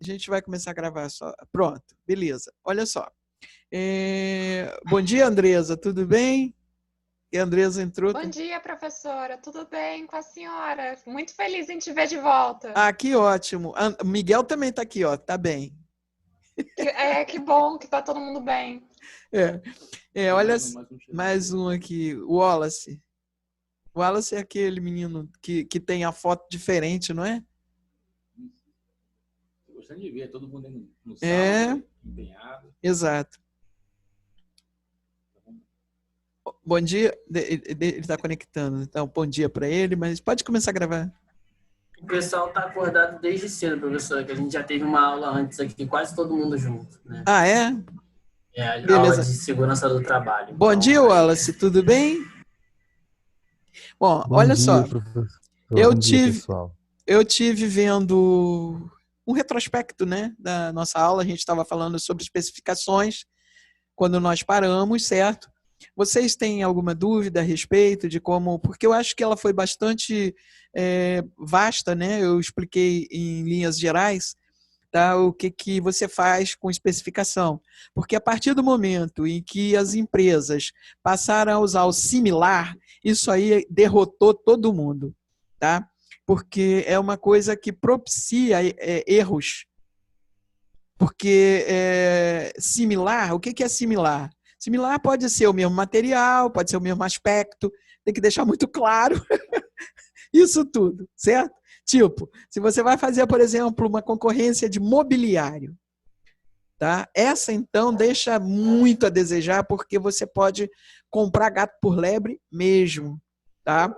A gente vai começar a gravar só. Pronto, beleza. Olha só. Bom dia, Andresa, tudo bem? E a Andresa entrou. Bom dia, professora. Tudo bem com a senhora? Muito feliz em te ver de volta. Ah, que ótimo. Miguel também está aqui, ó. Tá bem. Que bom que tá todo mundo bem. Olha, mais um aqui, o Wallace. O Wallace é aquele menino que tem a foto diferente, não é? Tô gostando de ver todo mundo no salão, empenhado. Exato. Bom dia. Ele está conectando. Então, bom dia para ele, mas pode começar a gravar. O pessoal está acordado desde cedo, professor, que a gente já teve uma aula antes aqui, quase todo mundo junto, né? Ah, é? É a Beleza. aula de segurança do trabalho. Bom dia, Wallace, tudo bem? Bom, olha só. Professor. Eu tive vendo um retrospecto, né, da nossa aula. A gente estava falando sobre especificações quando nós paramos, certo? Vocês têm alguma dúvida a respeito de como... Porque eu acho que ela foi bastante vasta, né? Eu expliquei em linhas gerais, tá? O que você faz com especificação. Porque a partir do momento em que as empresas passaram a usar o similar, isso aí derrotou todo mundo, tá? Porque é uma coisa que propicia erros. Porque similar, o que é similar? Similar pode ser o mesmo material, pode ser o mesmo aspecto, tem que deixar muito claro isso tudo, certo? Tipo, se você vai fazer, por exemplo, uma concorrência de mobiliário, tá? Essa, então, deixa muito a desejar, porque você pode comprar gato por lebre mesmo, tá?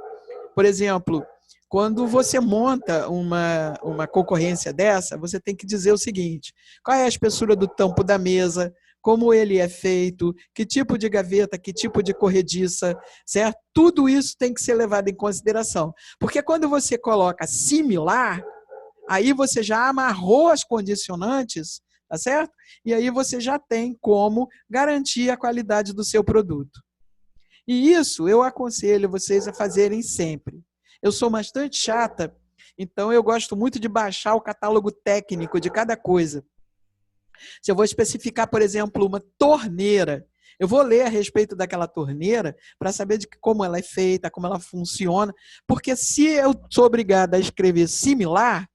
Por exemplo, quando você monta uma concorrência dessa, você tem que dizer o seguinte: qual é a espessura do tampo da mesa, como ele é feito, que tipo de gaveta, que tipo de corrediça, certo? Tudo isso tem que ser levado em consideração. Porque quando você coloca similar, aí você já amarrou as condicionantes, tá certo? E aí você já tem como garantir a qualidade do seu produto. E isso eu aconselho vocês a fazerem sempre. Eu sou bastante chata, então eu gosto muito de baixar o catálogo técnico de cada coisa. Se eu vou especificar, por exemplo, uma torneira, eu vou ler a respeito daquela torneira para saber de como ela é feita, como ela funciona, porque se eu sou obrigado a escrever similar,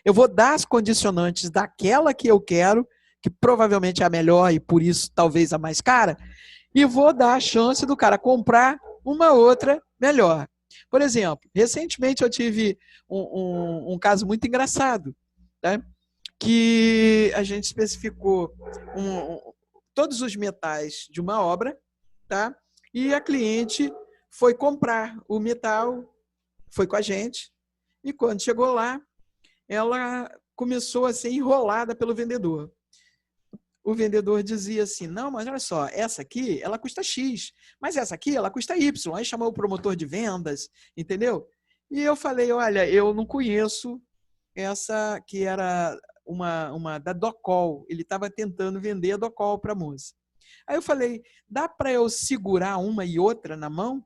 eu vou dar as condicionantes daquela que eu quero, que provavelmente é a melhor e por isso talvez a mais cara, e vou dar a chance do cara comprar uma outra melhor. Por exemplo, recentemente eu tive um caso muito engraçado, né? Que a gente especificou todos os metais de uma obra, tá? E a cliente foi comprar o metal, foi com a gente, e quando chegou lá, ela começou a ser enrolada pelo vendedor. O vendedor dizia assim: não, mas olha só, essa aqui, ela custa X, mas essa aqui, ela custa Y. Aí chamou o promotor de vendas, entendeu? E eu falei: olha, eu não conheço essa que era uma da Docol. Ele estava tentando vender a Docol para a moça. Aí eu falei: dá para eu segurar uma e outra na mão?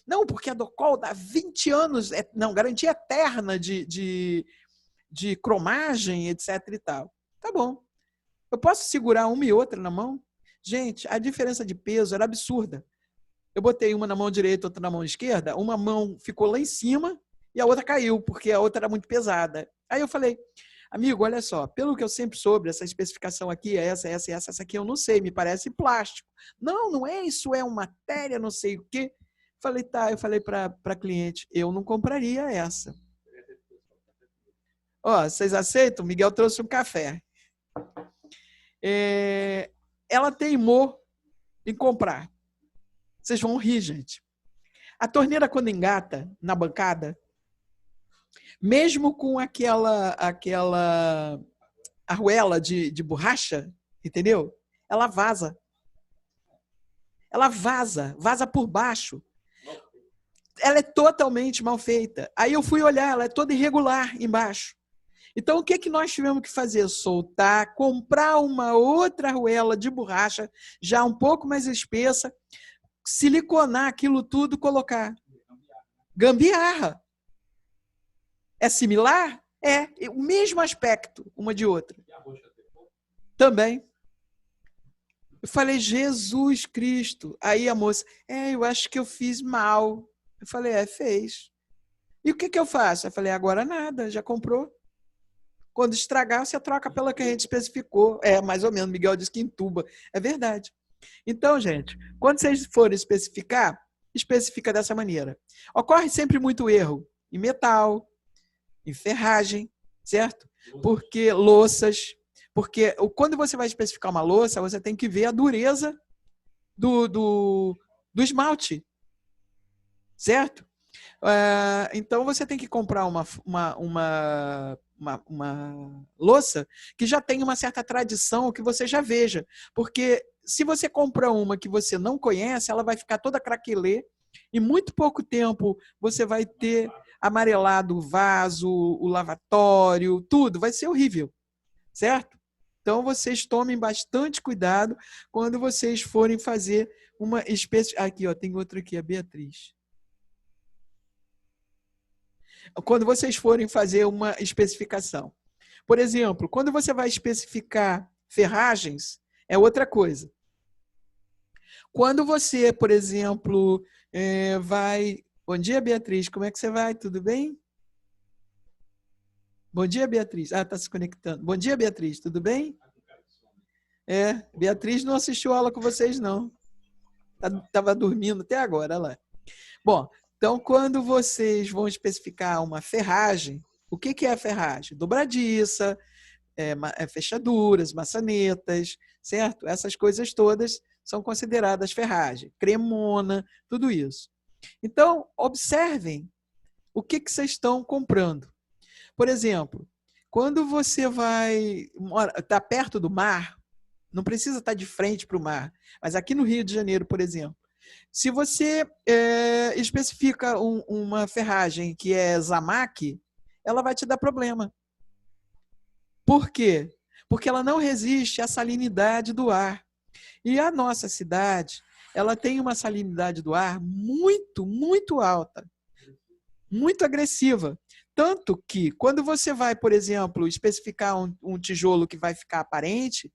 Não, porque a Docol dá 20 anos, não, garantia eterna de cromagem, etc e tal. Tá bom. Eu posso segurar uma e outra na mão? Gente, a diferença de peso era absurda. Eu botei uma na mão direita, outra na mão esquerda, uma mão ficou lá em cima e a outra caiu, porque a outra era muito pesada. Aí eu falei: amigo, olha só, pelo que eu sempre soube, essa especificação aqui é essa aqui eu não sei, me parece plástico. Não, não é isso, é uma matéria, não sei o quê. Falei, tá, eu falei para a cliente, eu não compraria essa. Ó, vocês aceitam? O Miguel trouxe um café. Ela teimou em comprar. Vocês vão rir, gente. A torneira, quando engata na bancada, mesmo com aquela arruela de borracha, entendeu? Ela vaza. Ela vaza por baixo. Ela é totalmente mal feita. Aí eu fui olhar, ela é toda irregular embaixo. Então, o que nós tivemos que fazer? Soltar, comprar uma outra arruela de borracha, já um pouco mais espessa, siliconar aquilo tudo, colocar. Gambiarra. É similar? É o mesmo aspecto, uma de outra. E a roxa trepou? Também. Eu falei, Jesus Cristo. Aí a moça, eu acho que eu fiz mal. Eu falei, fez. E o que eu faço? Eu falei, agora nada, já comprou. Quando estragar, você troca pela que a gente especificou. Mais ou menos, Miguel disse que entuba. É verdade. Então, gente, quando vocês forem especificar, especifica dessa maneira. Ocorre sempre muito erro em metal, em ferragem, certo? Porque louças. Porque quando você vai especificar uma louça, você tem que ver a dureza do esmalte, certo? Então, você tem que comprar uma louça que já tem uma certa tradição, que você já veja. Porque se você compra uma que você não conhece, ela vai ficar toda craquelê. Em muito pouco tempo, você vai ter amarelado o vaso, o lavatório, tudo. Vai ser horrível, certo? Então, vocês tomem bastante cuidado quando vocês forem fazer uma espécie... Aqui, ó, tem outra aqui, a Beatriz. Quando vocês forem fazer uma especificação. Por exemplo, quando você vai especificar ferragens, é outra coisa. Quando você, por exemplo, vai... Bom dia, Beatriz. Como é que você vai? Tudo bem? Bom dia, Beatriz. Está se conectando. Bom dia, Beatriz. Tudo bem? Beatriz não assistiu a aula com vocês, não. Estava dormindo até agora, olha lá. Bom, então, quando vocês vão especificar uma ferragem, o que é a ferragem? Dobradiça, fechaduras, maçanetas, certo? Essas coisas todas são consideradas ferragem. Cremona, tudo isso. Então, observem o que vocês estão comprando. Por exemplo, quando você está perto do mar, não precisa estar de frente para o mar, mas aqui no Rio de Janeiro, por exemplo, se você especifica uma ferragem que é Zamac, ela vai te dar problema. Por quê? Porque ela não resiste à salinidade do ar. E a nossa cidade, ela tem uma salinidade do ar muito, muito alta, muito agressiva. Tanto que, quando você vai, por exemplo, especificar um tijolo que vai ficar aparente,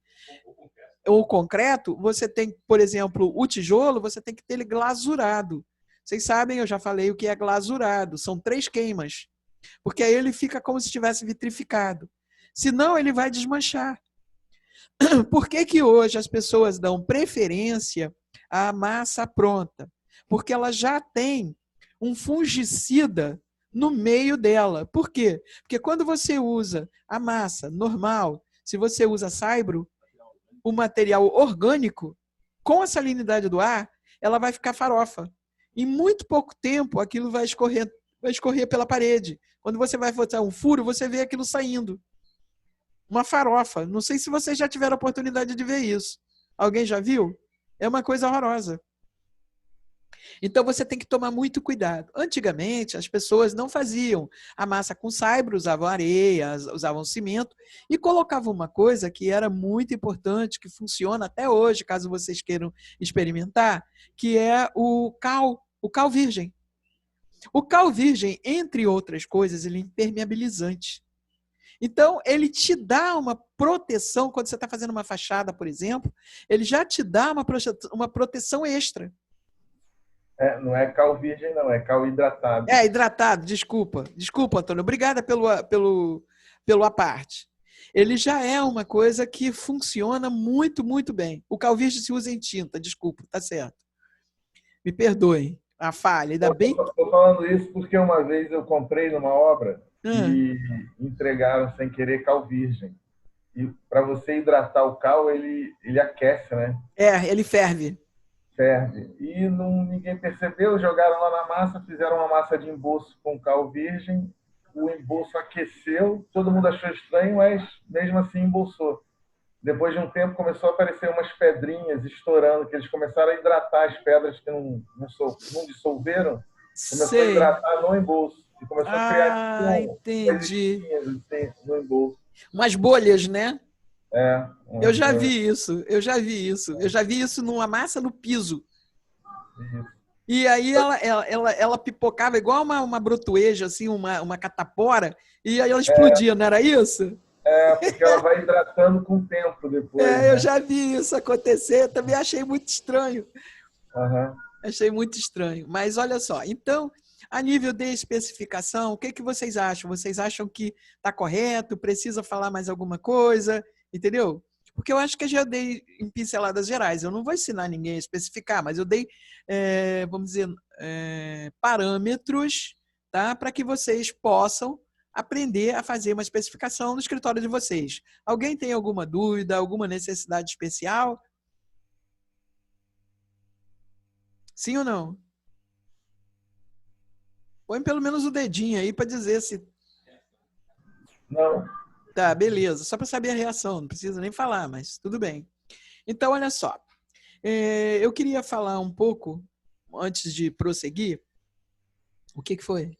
ou concreto, você tem, por exemplo, o tijolo, você tem que ter ele glasurado. Vocês sabem, eu já falei o que é glasurado. São 3 queimas. Porque aí ele fica como se estivesse vitrificado. Senão, ele vai desmanchar. Por que hoje as pessoas dão preferência à massa pronta? Porque ela já tem um fungicida no meio dela. Por quê? Porque quando você usa a massa normal, se você usa saibro, o material orgânico, com a salinidade do ar, ela vai ficar farofa. Em muito pouco tempo, aquilo vai escorrer pela parede. Quando você vai botar um furo, você vê aquilo saindo. Uma farofa. Não sei se vocês já tiveram a oportunidade de ver isso. Alguém já viu? É uma coisa horrorosa. Então, você tem que tomar muito cuidado. Antigamente, as pessoas não faziam a massa com saibro, usavam areia, usavam cimento e colocavam uma coisa que era muito importante, que funciona até hoje, caso vocês queiram experimentar, que é o cal virgem. O cal virgem, entre outras coisas, ele é impermeabilizante. Então, ele te dá uma proteção, quando você está fazendo uma fachada, por exemplo, ele já te dá uma proteção extra. Não é cal virgem, não, é cal hidratado. Hidratado, desculpa. Desculpa, Antônio. Obrigada pelo à parte. Ele já é uma coisa que funciona muito, muito bem. O cal virgem se usa em tinta, desculpa, tá certo. Me perdoem a falha. Ainda bem. Estou falando isso porque uma vez eu comprei numa obra e entregaram sem querer cal virgem. E para você hidratar o cal, ele aquece, né? Ele ferve. Ferve. E ninguém percebeu, jogaram lá na massa, fizeram uma massa de embolso com cal virgem, o embolso aqueceu, todo mundo achou estranho, mas mesmo assim embolsou. Depois de um tempo começou a aparecer umas pedrinhas estourando, que eles começaram a hidratar as pedras que não dissolveram, começou a hidratar no embolso. E começou a criar entendi. No embolso. Umas bolhas, né? Eu já vi isso. isso. Eu já vi isso numa massa no piso. Isso. E aí ela pipocava igual uma brotueja, assim, uma catapora, e aí ela explodia, não era isso? Porque ela vai hidratando com o tempo depois. Eu já vi isso acontecer, também achei muito estranho. Uhum. Achei muito estranho. Mas olha só, então, a nível de especificação, o que vocês acham? Vocês acham que está correto? Precisa falar mais alguma coisa? Entendeu? Porque eu acho que eu já dei em pinceladas gerais. Eu não vou ensinar ninguém a especificar, mas eu dei, vamos dizer, parâmetros, tá? Para que vocês possam aprender a fazer uma especificação no escritório de vocês. Alguém tem alguma dúvida, alguma necessidade especial? Sim ou não? Põe pelo menos o dedinho aí para dizer se... Não. Tá, beleza. Só para saber a reação. Não precisa nem falar, mas tudo bem. Então, olha só. Eu queria falar um pouco, antes de prosseguir. O que foi?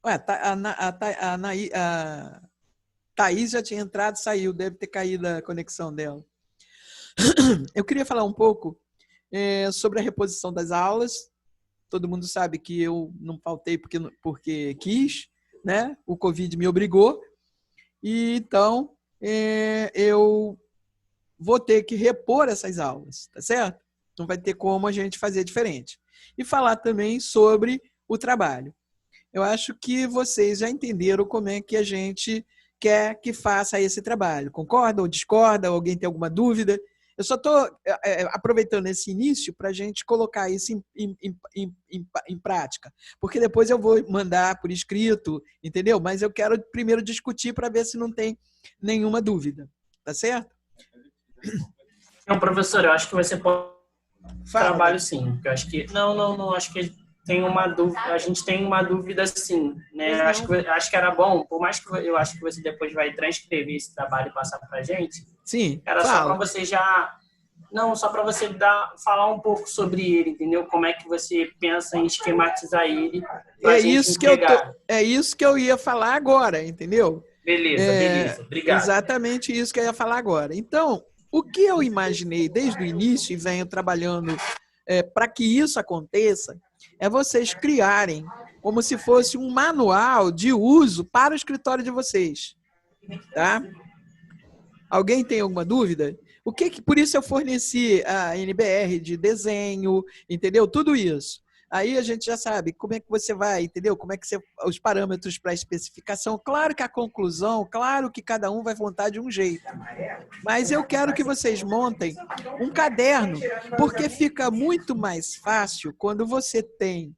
Ué, a Thaís já tinha entrado e saiu. Deve ter caído a conexão dela. Eu queria falar um pouco sobre a reposição das aulas. Todo mundo sabe que eu não faltei porque quis, né? O Covid me obrigou. E então, eu vou ter que repor essas aulas, tá certo? Não vai ter como a gente fazer diferente. E falar também sobre o trabalho. Eu acho que vocês já entenderam como é que a gente quer que faça esse trabalho. Concorda ou discorda? Alguém tem alguma dúvida? Eu só estou aproveitando esse início para a gente colocar isso em prática. Porque depois eu vou mandar por escrito, entendeu? Mas eu quero primeiro discutir para ver se não tem nenhuma dúvida. Tá certo? Não, professor, eu acho que você pode... Fala. Trabalho sim. Eu acho que... Não, acho que tem uma dúvida. A gente tem uma dúvida sim. Né? Acho que era bom, por mais que eu acho que você depois vai transcrever esse trabalho e passar para a gente. Sim, era fala. Só para você já... Não, só para você falar um pouco sobre ele, entendeu? Como é que você pensa em esquematizar ele. É isso que eu ia falar agora, entendeu? Beleza. Obrigado. Exatamente isso que eu ia falar agora. Então, o que eu imaginei desde o início e venho trabalhando para que isso aconteça é vocês criarem como se fosse um manual de uso para o escritório de vocês. Tá? Alguém tem alguma dúvida? Por isso eu forneci a NBR de desenho, entendeu? Tudo isso. Aí a gente já sabe como é que você vai, entendeu? Como é que os parâmetros para a especificação. Claro que a conclusão, claro que cada um vai montar de um jeito. Mas eu quero que vocês montem um caderno, porque fica muito mais fácil quando você tem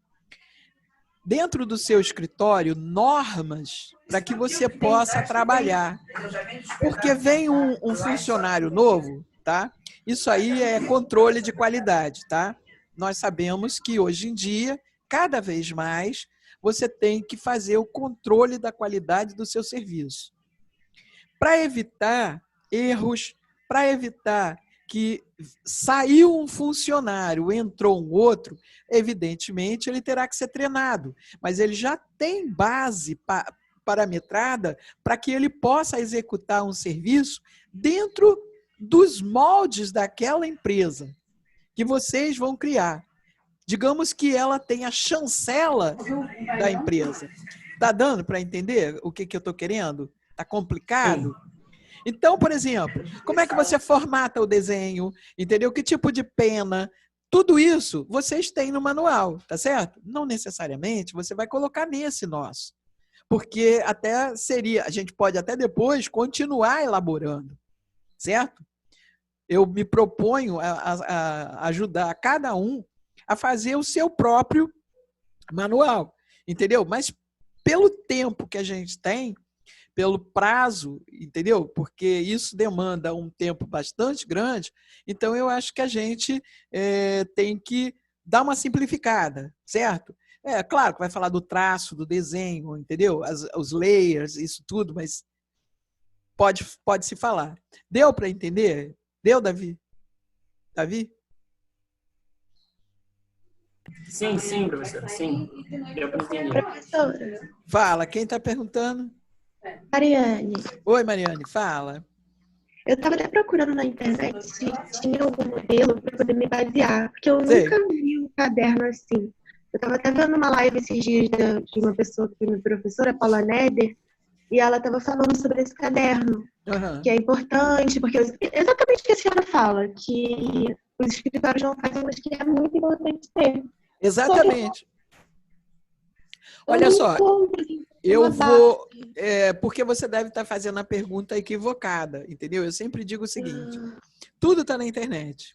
dentro do seu escritório normas para que você possa trabalhar. Porque vem um funcionário novo, tá? Isso aí é controle de qualidade, tá? Nós sabemos que hoje em dia, cada vez mais, você tem que fazer o controle da qualidade do seu serviço. Para evitar erros, para evitar que saiu um funcionário, entrou um outro, evidentemente ele terá que ser treinado, mas ele já tem base parametrada para que ele possa executar um serviço dentro dos moldes daquela empresa que vocês vão criar. Digamos que ela tenha a chancela da empresa. Está dando para entender o que eu estou querendo? Está complicado? Então, por exemplo, como é que você formata o desenho? Entendeu? Que tipo de pena? Tudo isso vocês têm no manual, tá certo? Não necessariamente você vai colocar nesse nosso. Porque a gente pode até depois continuar elaborando, certo? Eu me proponho a ajudar cada um a fazer o seu próprio manual, entendeu? Mas pelo tempo que a gente tem, pelo prazo, entendeu? Porque isso demanda um tempo bastante grande, então eu acho que a gente tem que dar uma simplificada, certo? Claro que vai falar do traço, do desenho, entendeu? Os layers, isso tudo, mas pode se falar. Deu para entender? Deu, Davi? Davi? Sim, professor. Sim. Deu para entender. Professora. Fala, quem está perguntando? Mariane. Oi, Mariane, fala. Eu estava até procurando na internet se tinha algum modelo para poder me basear, porque eu Sei. nunca vi um caderno assim. Eu estava até vendo uma live esses dias de uma pessoa que foi minha professora, Paula Neder, e ela estava falando sobre esse caderno, Aham. que é importante, porque exatamente o que a senhora fala, que os escritórios não fazem, mas que é muito importante ter. Exatamente. Olha Eu não só, encontro, assim, eu uma vou... base. porque você deve estar fazendo a pergunta equivocada, entendeu? Eu sempre digo o seguinte, tudo está na internet.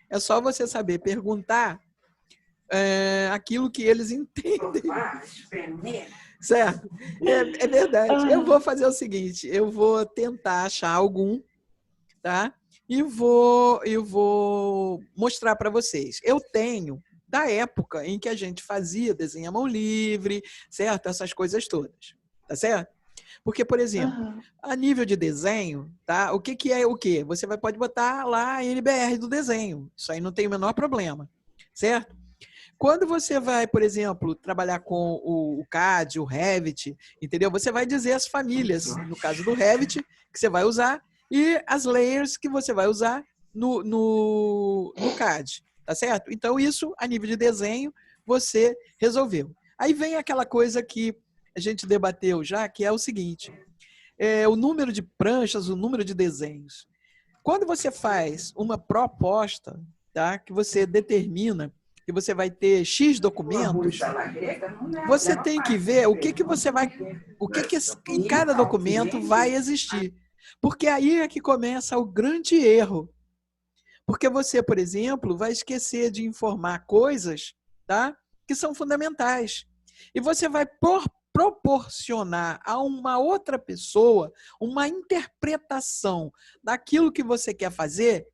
É só você saber perguntar aquilo que eles entendem. Certo? É verdade. Eu vou fazer o seguinte, eu vou tentar achar algum, tá? E vou mostrar para vocês. Eu tenho da época em que a gente fazia desenho à mão livre, certo? Essas coisas todas, tá certo? Porque, por exemplo, a nível de desenho, tá? O que é o quê? Você pode botar lá a NBR do desenho. Isso aí não tem o menor problema, certo? Quando você vai, por exemplo, trabalhar com o CAD, o Revit, entendeu? Você vai dizer as famílias, no caso do Revit, que você vai usar, e as layers que você vai usar no CAD, tá certo? Então, isso, a nível de desenho, você resolveu. Aí vem aquela coisa que a gente debateu já, que é o seguinte, o número de pranchas, o número de desenhos. Quando você faz uma proposta, tá, que você determina que você vai ter X documentos, você tem que ver o que você vai, o que em cada documento vai existir. Porque aí é que começa o grande erro. Porque você, por exemplo, vai esquecer de informar coisas, tá, que são fundamentais. E você vai proporcionar a uma outra pessoa uma interpretação daquilo que você quer fazer,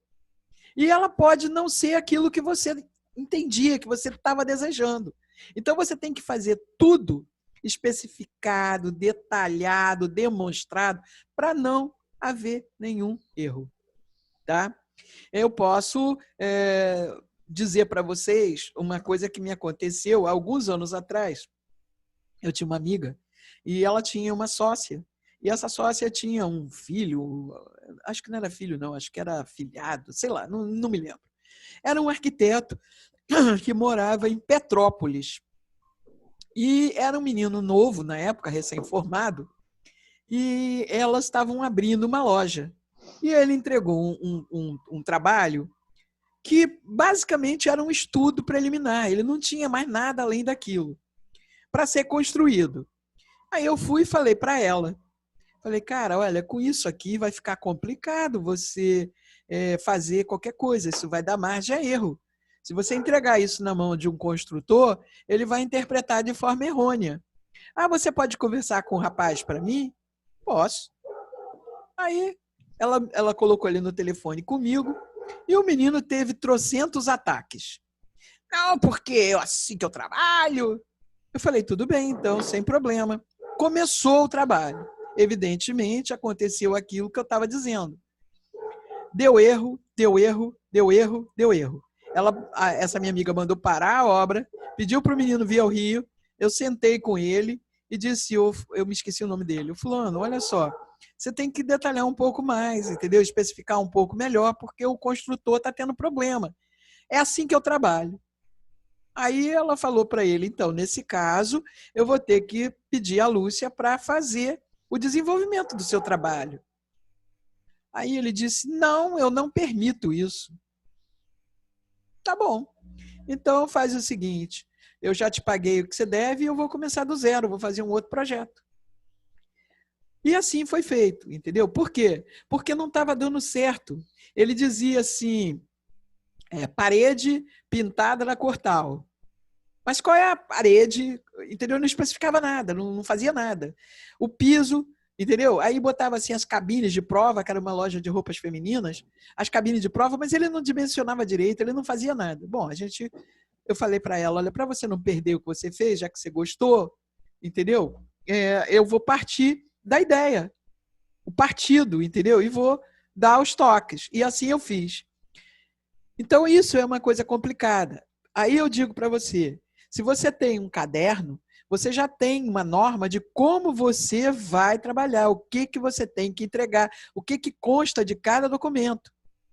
e ela pode não ser aquilo que você entendia, que você estava desejando. Então, você tem que fazer tudo especificado, detalhado, demonstrado, para não haver nenhum erro. Tá? Eu posso dizer para vocês uma coisa que me aconteceu há alguns anos atrás. Eu tinha uma amiga e ela tinha uma sócia. E essa sócia tinha um filho, acho que não era filho não, acho que era afilhado, sei lá, não me lembro. Era um arquiteto que morava em Petrópolis. E era um menino novo, na época, recém-formado, e elas estavam abrindo uma loja. E ele entregou um trabalho que basicamente era um estudo preliminar, ele não tinha mais nada além daquilo para ser construído. Aí eu fui e falei para ela, falei, cara, olha, com isso aqui vai ficar complicado você fazer qualquer coisa, isso vai dar margem a erro. Se você entregar isso na mão de um construtor, ele vai interpretar de forma errônea. Ah, você pode conversar com o rapaz para mim? Posso. Aí ela colocou ele no telefone comigo e o menino teve trocentos ataques. Não, porque assim que eu trabalho. Eu falei, tudo bem, então, sem problema. Começou o trabalho. Evidentemente, aconteceu aquilo que eu estava dizendo. Deu erro, deu erro, deu erro, deu erro. Essa minha amiga mandou parar a obra, pediu para o menino vir ao Rio, eu sentei com ele e disse, eu me esqueci o nome dele, o fulano, olha só, você tem que detalhar um pouco mais, entendeu? Especificar um pouco melhor, porque o construtor está tendo problema. É assim que eu trabalho. Aí ela falou para ele, então, nesse caso, eu vou ter que pedir a Lúcia para fazer o desenvolvimento do seu trabalho. Aí ele disse, não, eu não permito isso. Tá bom. Então faz o seguinte, eu já te paguei o que você deve e eu vou começar do zero, vou fazer um outro projeto. E assim foi feito, entendeu? Por quê? Porque não estava dando certo. Ele dizia assim, parede pintada na cor tal. Mas qual é a parede? Entendeu? Não especificava nada, não fazia nada. O piso, entendeu? Aí botava assim as cabines de prova, que era uma loja de roupas femininas, as cabines de prova, mas ele não dimensionava direito, ele não fazia nada. Bom, eu falei para ela, olha, para você não perder o que você fez, já que você gostou, entendeu? Eu vou partir da ideia, o partido, entendeu? E vou dar os toques. E assim eu fiz. Então isso é uma coisa complicada. Aí eu digo para você, se você tem um caderno, você já tem uma norma de como você vai trabalhar, o que você tem que entregar, o que consta de cada documento.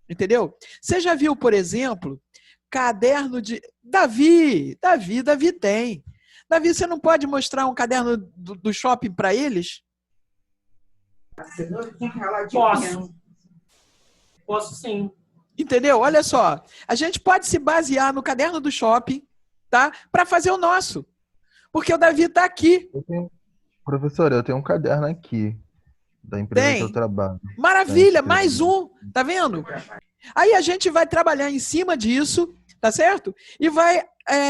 Entendeu? Você já viu, por exemplo, caderno de... Davi tem. Davi, você não pode mostrar um caderno do shopping para eles? Posso sim. Entendeu? Olha só, a gente pode se basear no caderno do shopping, tá? Para fazer o nosso. Porque o Davi está aqui. Professor, eu tenho um caderno aqui da empresa que eu trabalho. Maravilha, mais um, tá vendo? Aí a gente vai trabalhar em cima disso, tá certo? E vai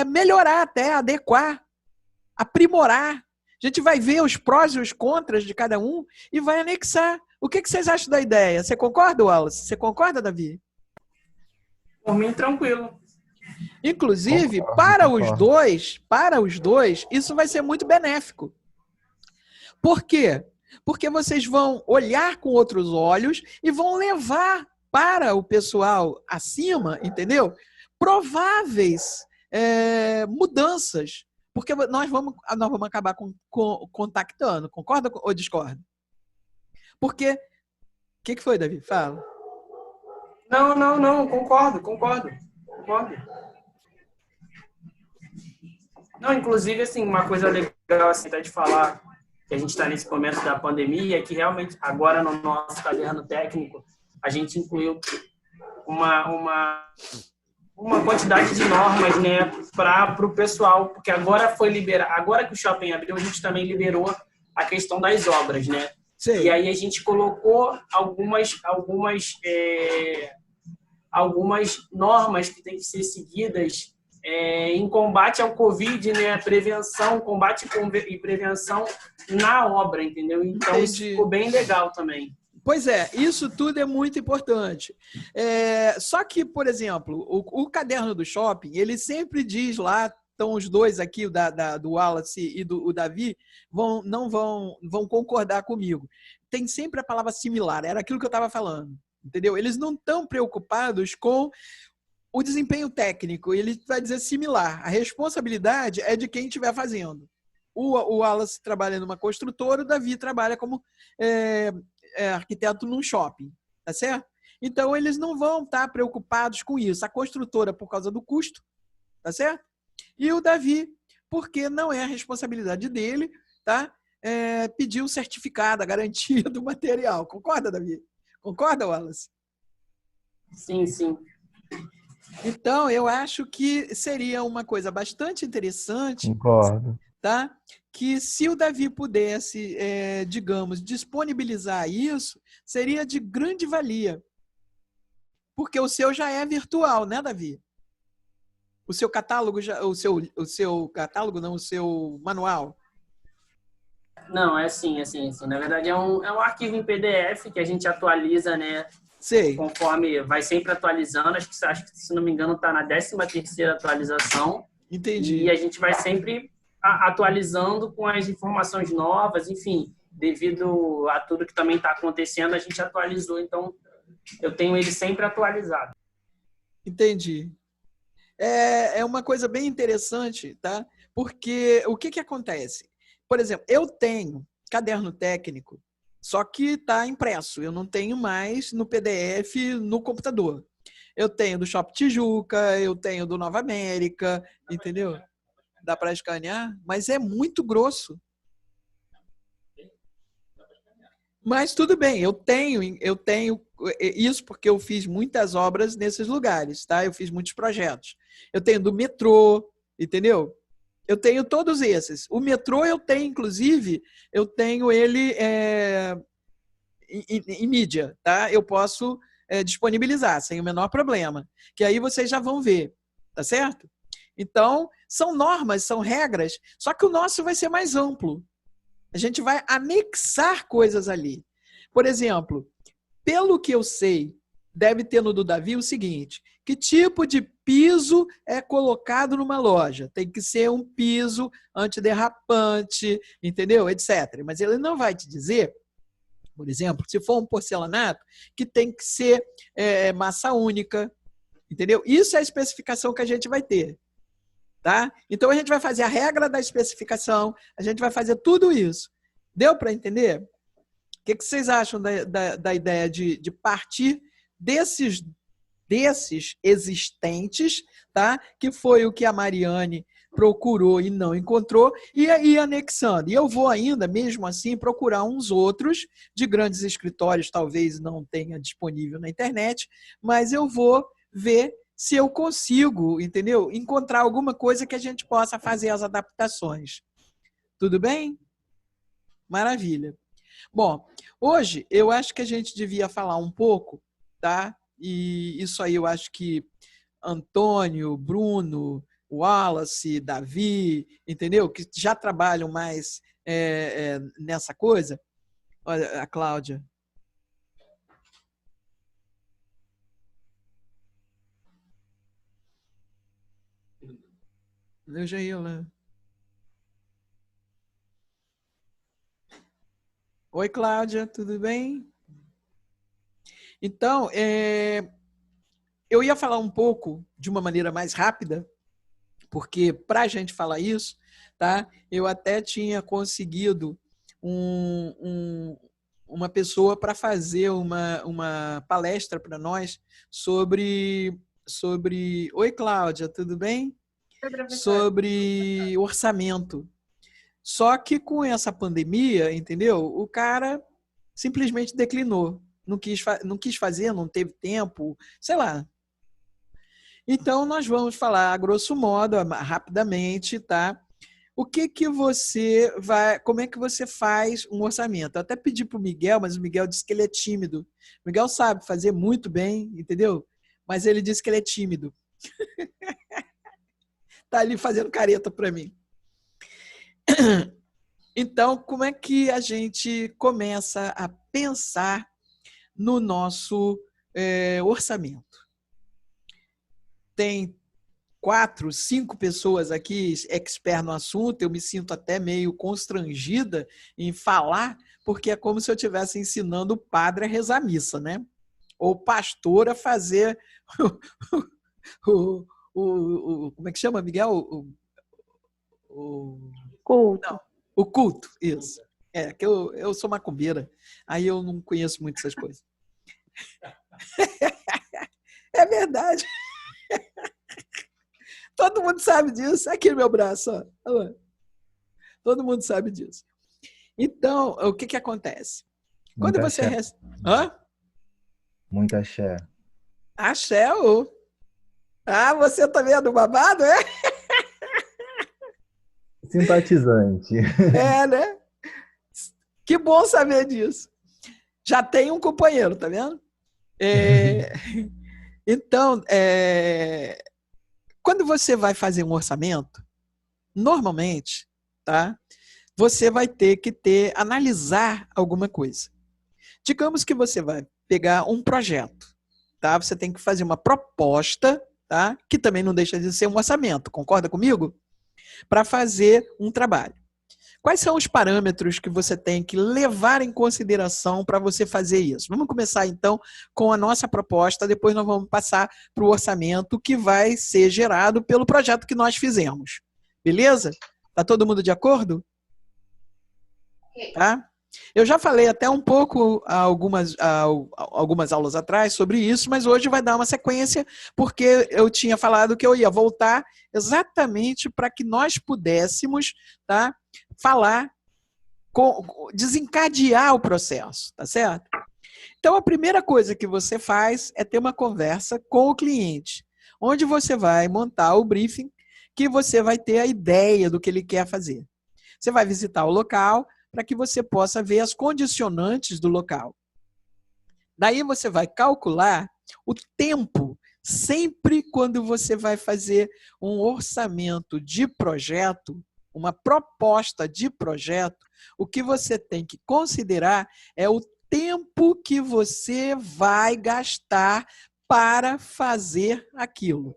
melhorar até, adequar, aprimorar. A gente vai ver os prós e os contras de cada um e vai anexar. O que vocês acham da ideia? Você concorda, Wallace? Você concorda, Davi? Por mim, tranquilo. Inclusive, para os dois, isso vai ser muito benéfico. Por quê? Porque vocês vão olhar com outros olhos e vão levar para o pessoal acima, entendeu? Prováveis mudanças. Porque nós vamos acabar contactando. Concorda ou discorda? Porque... O que foi, Davi? Fala. Não. Concordo. Não, inclusive, assim, uma coisa legal assim, até de falar, que a gente está nesse momento da pandemia, é que realmente agora no nosso caderno técnico a gente incluiu uma quantidade de normas, né, para o pessoal, porque agora foi liberado, agora que o shopping abriu, a gente também liberou a questão das obras, né? Sim. E aí a gente colocou algumas normas que têm que ser seguidas em combate ao Covid, né? Prevenção, combate e prevenção na obra, entendeu? Então, isso ficou bem legal também. Pois é, isso tudo é muito importante. Só que, por exemplo, o caderno do shopping, ele sempre diz lá, então os dois aqui, do Wallace e do Davi, não vão concordar comigo. Tem sempre a palavra similar, era aquilo que eu estava falando, entendeu? Eles não estão preocupados com o desempenho técnico, ele vai dizer similar. A responsabilidade é de quem estiver fazendo. O Wallace trabalha numa construtora, o Davi trabalha como arquiteto num shopping, tá certo? Então, eles não vão estar preocupados com isso. A construtora, por causa do custo, tá certo? E o Davi, porque não é a responsabilidade dele, tá? Pedir o certificado, a garantia do material. Concorda, Davi? Concorda, Wallace? Sim. Então, eu acho que seria uma coisa bastante interessante. Concordo. Tá? Que se o Davi pudesse, digamos, disponibilizar isso, seria de grande valia. Porque o seu já é virtual, né, Davi? O seu catálogo, o seu manual. Não, é assim. Na verdade, é um arquivo em PDF que a gente atualiza, né? Sei. Conforme vai sempre atualizando. Acho que, se não me engano, está na 13ª atualização. Entendi. E a gente vai sempre atualizando com as informações novas, enfim, devido a tudo que também está acontecendo, a gente atualizou. Então, eu tenho ele sempre atualizado. Entendi. É uma coisa bem interessante, tá? Porque o que acontece? Por exemplo, eu tenho caderno técnico, só que está impresso. Eu não tenho mais no PDF no computador. Eu tenho do Shopping Tijuca, eu tenho do Nova América, entendeu? Dá para escanear, mas é muito grosso. Mas tudo bem, eu tenho isso porque eu fiz muitas obras nesses lugares, tá? Eu fiz muitos projetos. Eu tenho do metrô, entendeu? Eu tenho todos esses. O metrô eu tenho, inclusive, eu tenho ele em mídia, tá? Eu posso disponibilizar sem o menor problema. Que aí vocês já vão ver, tá certo? Então, são normas, são regras, só que o nosso vai ser mais amplo. A gente vai anexar coisas ali. Por exemplo, pelo que eu sei, deve ter no do Davi o seguinte: que tipo de piso é colocado numa loja? Tem que ser um piso antiderrapante, entendeu? Etc. Mas ele não vai te dizer, por exemplo, se for um porcelanato, que tem que ser massa única, entendeu? Isso é a especificação que a gente vai ter. Tá? Então, a gente vai fazer a regra da especificação, a gente vai fazer tudo isso. Deu para entender? O que vocês acham da ideia de partir desses existentes, tá? Que foi o que a Mariane procurou e não encontrou, e ir anexando. E eu vou ainda, mesmo assim, procurar uns outros de grandes escritórios, talvez não tenha disponível na internet, mas eu vou ver se eu consigo, entendeu? Encontrar alguma coisa que a gente possa fazer as adaptações. Tudo bem? Maravilha. Bom, hoje eu acho que a gente devia falar um pouco, tá? E isso aí eu acho que Antônio, Bruno, Wallace, Davi, entendeu? Que já trabalham mais nessa coisa. Olha, a Cláudia. Eu já ia lá. Oi, Cláudia, tudo bem? Então, eu ia falar um pouco de uma maneira mais rápida, porque para a gente falar isso, tá? Eu até tinha conseguido uma pessoa para fazer uma palestra para nós sobre... Oi, Cláudia, tudo bem? Sobre orçamento. Só que com essa pandemia, entendeu? O cara simplesmente declinou. Não quis fazer, não teve tempo, sei lá. Então, nós vamos falar, a grosso modo, rapidamente, tá? Como é que você faz um orçamento? Eu até pedi para o Miguel, mas o Miguel disse que ele é tímido. O Miguel sabe fazer muito bem, entendeu? Mas ele disse que ele é tímido. Tá ali fazendo careta para mim. Então, como é que a gente começa a pensar no nosso orçamento? Tem 4, 5 pessoas aqui expert no assunto, eu me sinto até meio constrangida em falar, porque é como se eu estivesse ensinando o padre a rezar a missa, né? Ou o pastor a fazer como é que chama, Miguel? Culto. Não, o culto, isso. Que eu sou macumbeira, aí eu não conheço muito essas coisas. É verdade. Todo mundo sabe disso. Aqui no meu braço, ó. Todo mundo sabe disso. Então, o que acontece? Quando Muita você... axé. Hã? Muita axé. Axé, ô. Ah, você também é do babado, é? Simpatizante. Né? Que bom saber disso. Já tem um companheiro, tá vendo? Então, quando você vai fazer um orçamento, normalmente, tá? Você vai ter que analisar alguma coisa. Digamos que você vai pegar um projeto, tá? Você tem que fazer uma proposta, tá? Que também não deixa de ser um orçamento, concorda comigo? Para fazer um trabalho. Quais são os parâmetros que você tem que levar em consideração para você fazer isso? Vamos começar, então, com a nossa proposta, depois nós vamos passar para o orçamento que vai ser gerado pelo projeto que nós fizemos. Beleza? Tá todo mundo de acordo? Tá? Eu já falei até um pouco algumas aulas atrás sobre isso, mas hoje vai dar uma sequência, porque eu tinha falado que eu ia voltar exatamente para que nós pudéssemos, tá, falar, desencadear o processo, tá certo? Então, a primeira coisa que você faz é ter uma conversa com o cliente, onde você vai montar o briefing, que você vai ter a ideia do que ele quer fazer. Você vai visitar o local, para que você possa ver as condicionantes do local. Daí você vai calcular o tempo. Sempre quando você vai fazer um orçamento de projeto, uma proposta de projeto, o que você tem que considerar é o tempo que você vai gastar para fazer aquilo.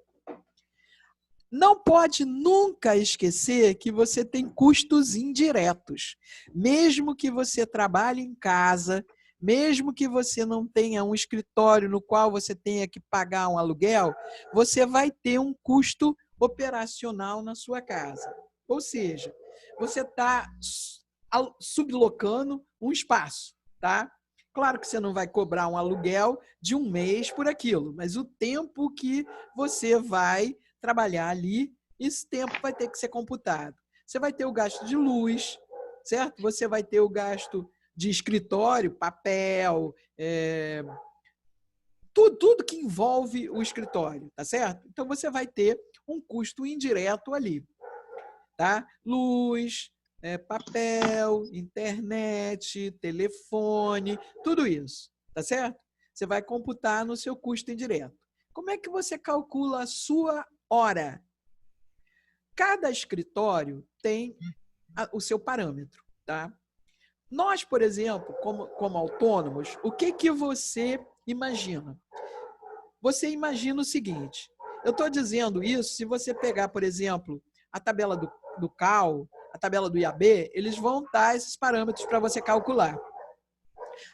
Não pode nunca esquecer que você tem custos indiretos. Mesmo que você trabalhe em casa, mesmo que você não tenha um escritório no qual você tenha que pagar um aluguel, você vai ter um custo operacional na sua casa. Ou seja, você está sublocando um espaço, tá? Claro que você não vai cobrar um aluguel de um mês por aquilo, mas o tempo que você vai trabalhar ali, esse tempo vai ter que ser computado. Você vai ter o gasto de luz, certo? Você vai ter o gasto de escritório, papel, tudo que envolve o escritório, tá certo? Então, você vai ter um custo indireto ali, tá? Luz, papel, internet, telefone, tudo isso, tá certo? Você vai computar no seu custo indireto. Como é que você calcula a sua hora? Cada escritório tem o seu parâmetro, tá? Nós, por exemplo, como autônomos, o que você imagina? Você imagina o seguinte, eu estou dizendo isso, se você pegar, por exemplo, a tabela do CAL, a tabela do IAB, eles vão dar esses parâmetros para você calcular.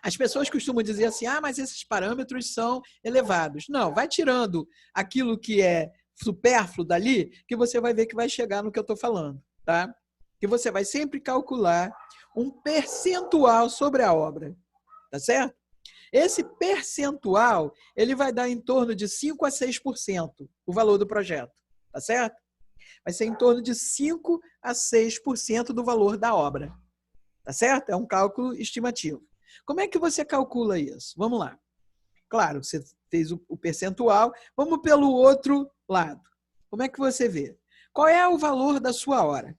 As pessoas costumam dizer assim, mas esses parâmetros são elevados. Não, vai tirando aquilo que é supérfluo dali, que você vai ver que vai chegar no que eu estou falando, tá? Que você vai sempre calcular um percentual sobre a obra, tá certo? Esse percentual, ele vai dar em torno de 5 a 6% o valor do projeto, tá certo? Vai ser em torno de 5 a 6% do valor da obra, tá certo? É um cálculo estimativo. Como é que você calcula isso? Vamos lá. Claro, você fez o percentual, vamos pelo outro lado. Como é que você vê? Qual é o valor da sua hora?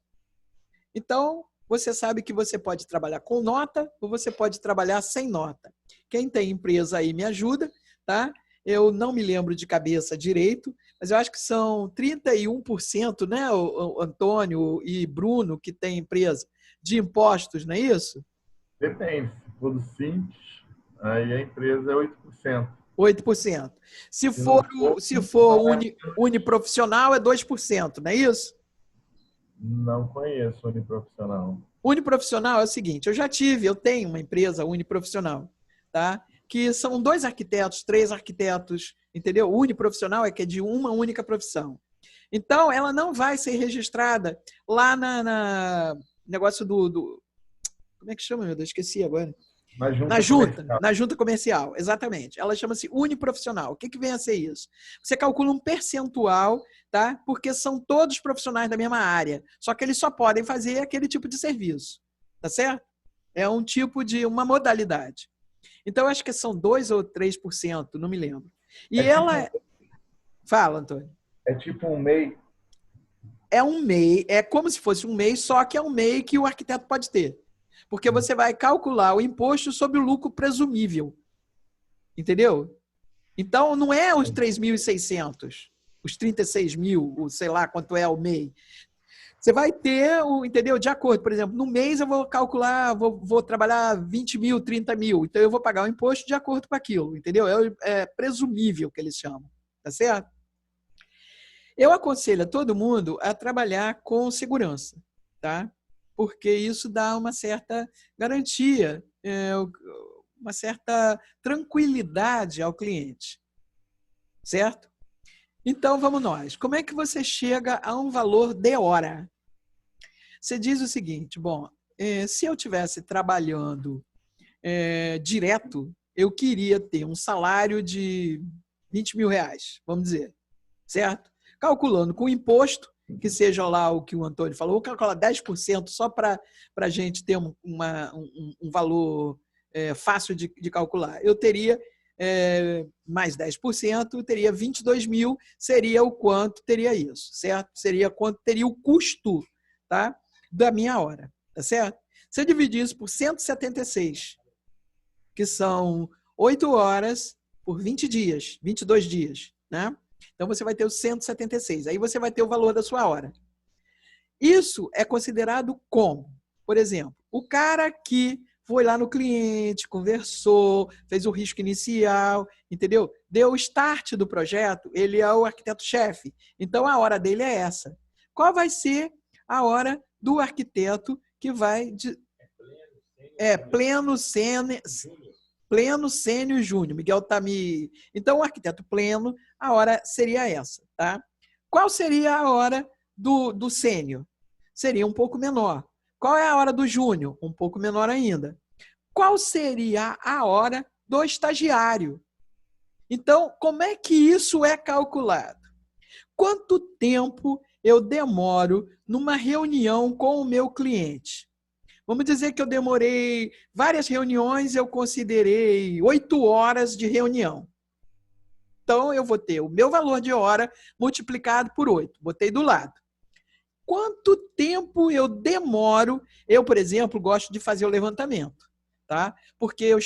Então, você sabe que você pode trabalhar com nota ou você pode trabalhar sem nota. Quem tem empresa aí me ajuda, tá? Eu não me lembro de cabeça direito, mas eu acho que são 31%, né, o Antônio e Bruno, que tem empresa, de impostos, não é isso? Depende. Se for do Simples, aí a empresa é 8%. 8%. Se for uniprofissional, é 2%, não é isso? Não conheço uniprofissional. Uniprofissional é o seguinte, eu tenho uma empresa uniprofissional, tá? Que são 2 arquitetos, 3 arquitetos, entendeu? O uniprofissional é que é de uma única profissão. Então, ela não vai ser registrada lá na negócio do... Como é que chama, meu Deus? Esqueci agora. Na junta comercial, exatamente. Ela chama-se uniprofissional. O que vem a ser isso? Você calcula um percentual, tá? Porque são todos profissionais da mesma área. Só que eles só podem fazer aquele tipo de serviço. Tá certo? É um tipo de uma modalidade. Então, acho que são 2 ou 3%, não me lembro. E ela... Fala, Antônio. É tipo um MEI? É um MEI, é como se fosse um MEI, só que é um MEI que o arquiteto pode ter. Porque você vai calcular o imposto sobre o lucro presumível. Entendeu? Então, não é os 3.600, os 36 mil, sei lá quanto é o MEI. Você vai ter, entendeu? De acordo, por exemplo, no mês eu vou calcular, vou trabalhar 20 mil, 30 mil. Então, eu vou pagar o imposto de acordo com aquilo, entendeu? É presumível que eles chamam, tá certo? Eu aconselho a todo mundo a trabalhar com segurança, tá? Porque isso dá uma certa garantia, uma certa tranquilidade ao cliente, certo? Então, vamos nós. Como é que você chega a um valor de hora? Você diz o seguinte, bom, se eu estivesse trabalhando direto, eu queria ter um salário de 20 mil reais, vamos dizer, certo? Calculando com imposto, que seja lá o que o Antônio falou, vou calcular 10% só para a gente ter um valor fácil de calcular. Eu teria mais 10%, eu teria 22 mil, seria o quanto teria isso, certo? Seria quanto teria o custo, tá? Da minha hora, tá certo? Se eu dividir isso por 176, que são 8 horas por 20 dias, 22 dias, né? Então, você vai ter os 176. Aí você vai ter o valor da sua hora. Isso é considerado como? Por exemplo, o cara que foi lá no cliente, conversou, fez o risco inicial, entendeu? Deu o start do projeto, ele é o arquiteto-chefe. Então, a hora dele é essa. Qual vai ser a hora do arquiteto que vai... Pleno, sênior e júnior. Miguel está me... Então, o arquiteto pleno, a hora seria essa, tá? Qual seria a hora do sênior? Seria um pouco menor. Qual é a hora do júnior? Um pouco menor ainda. Qual seria a hora do estagiário? Então, como é que isso é calculado? Quanto tempo eu demoro numa reunião com o meu cliente? Vamos dizer que eu demorei várias reuniões, eu considerei 8 horas de reunião. Então, eu vou ter o meu valor de hora multiplicado por 8. Botei do lado. Quanto tempo eu demoro? Eu, por exemplo, gosto de fazer o levantamento, tá? Porque eu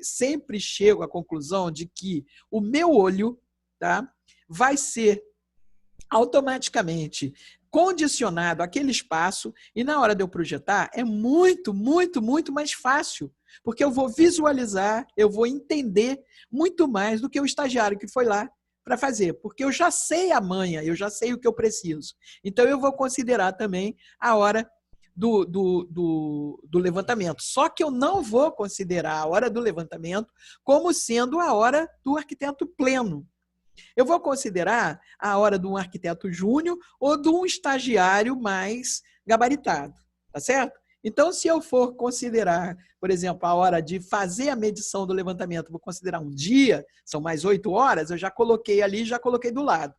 sempre chego à conclusão de que o meu olho, tá, vai ser automaticamente condicionado àquele espaço e na hora de eu projetar é muito, muito, muito mais fácil, porque eu vou visualizar, eu vou entender muito mais do que o estagiário que foi lá para fazer, porque eu já sei a manha, eu já sei o que eu preciso. Então, eu vou considerar também a hora do levantamento. Só que eu não vou considerar a hora do levantamento como sendo a hora do arquiteto pleno. Eu vou considerar a hora de um arquiteto júnior ou de um estagiário mais gabaritado, tá certo? Então, se eu for considerar, por exemplo, a hora de fazer a medição do levantamento, vou considerar um dia, são mais 8 horas, eu já coloquei ali, já coloquei do lado.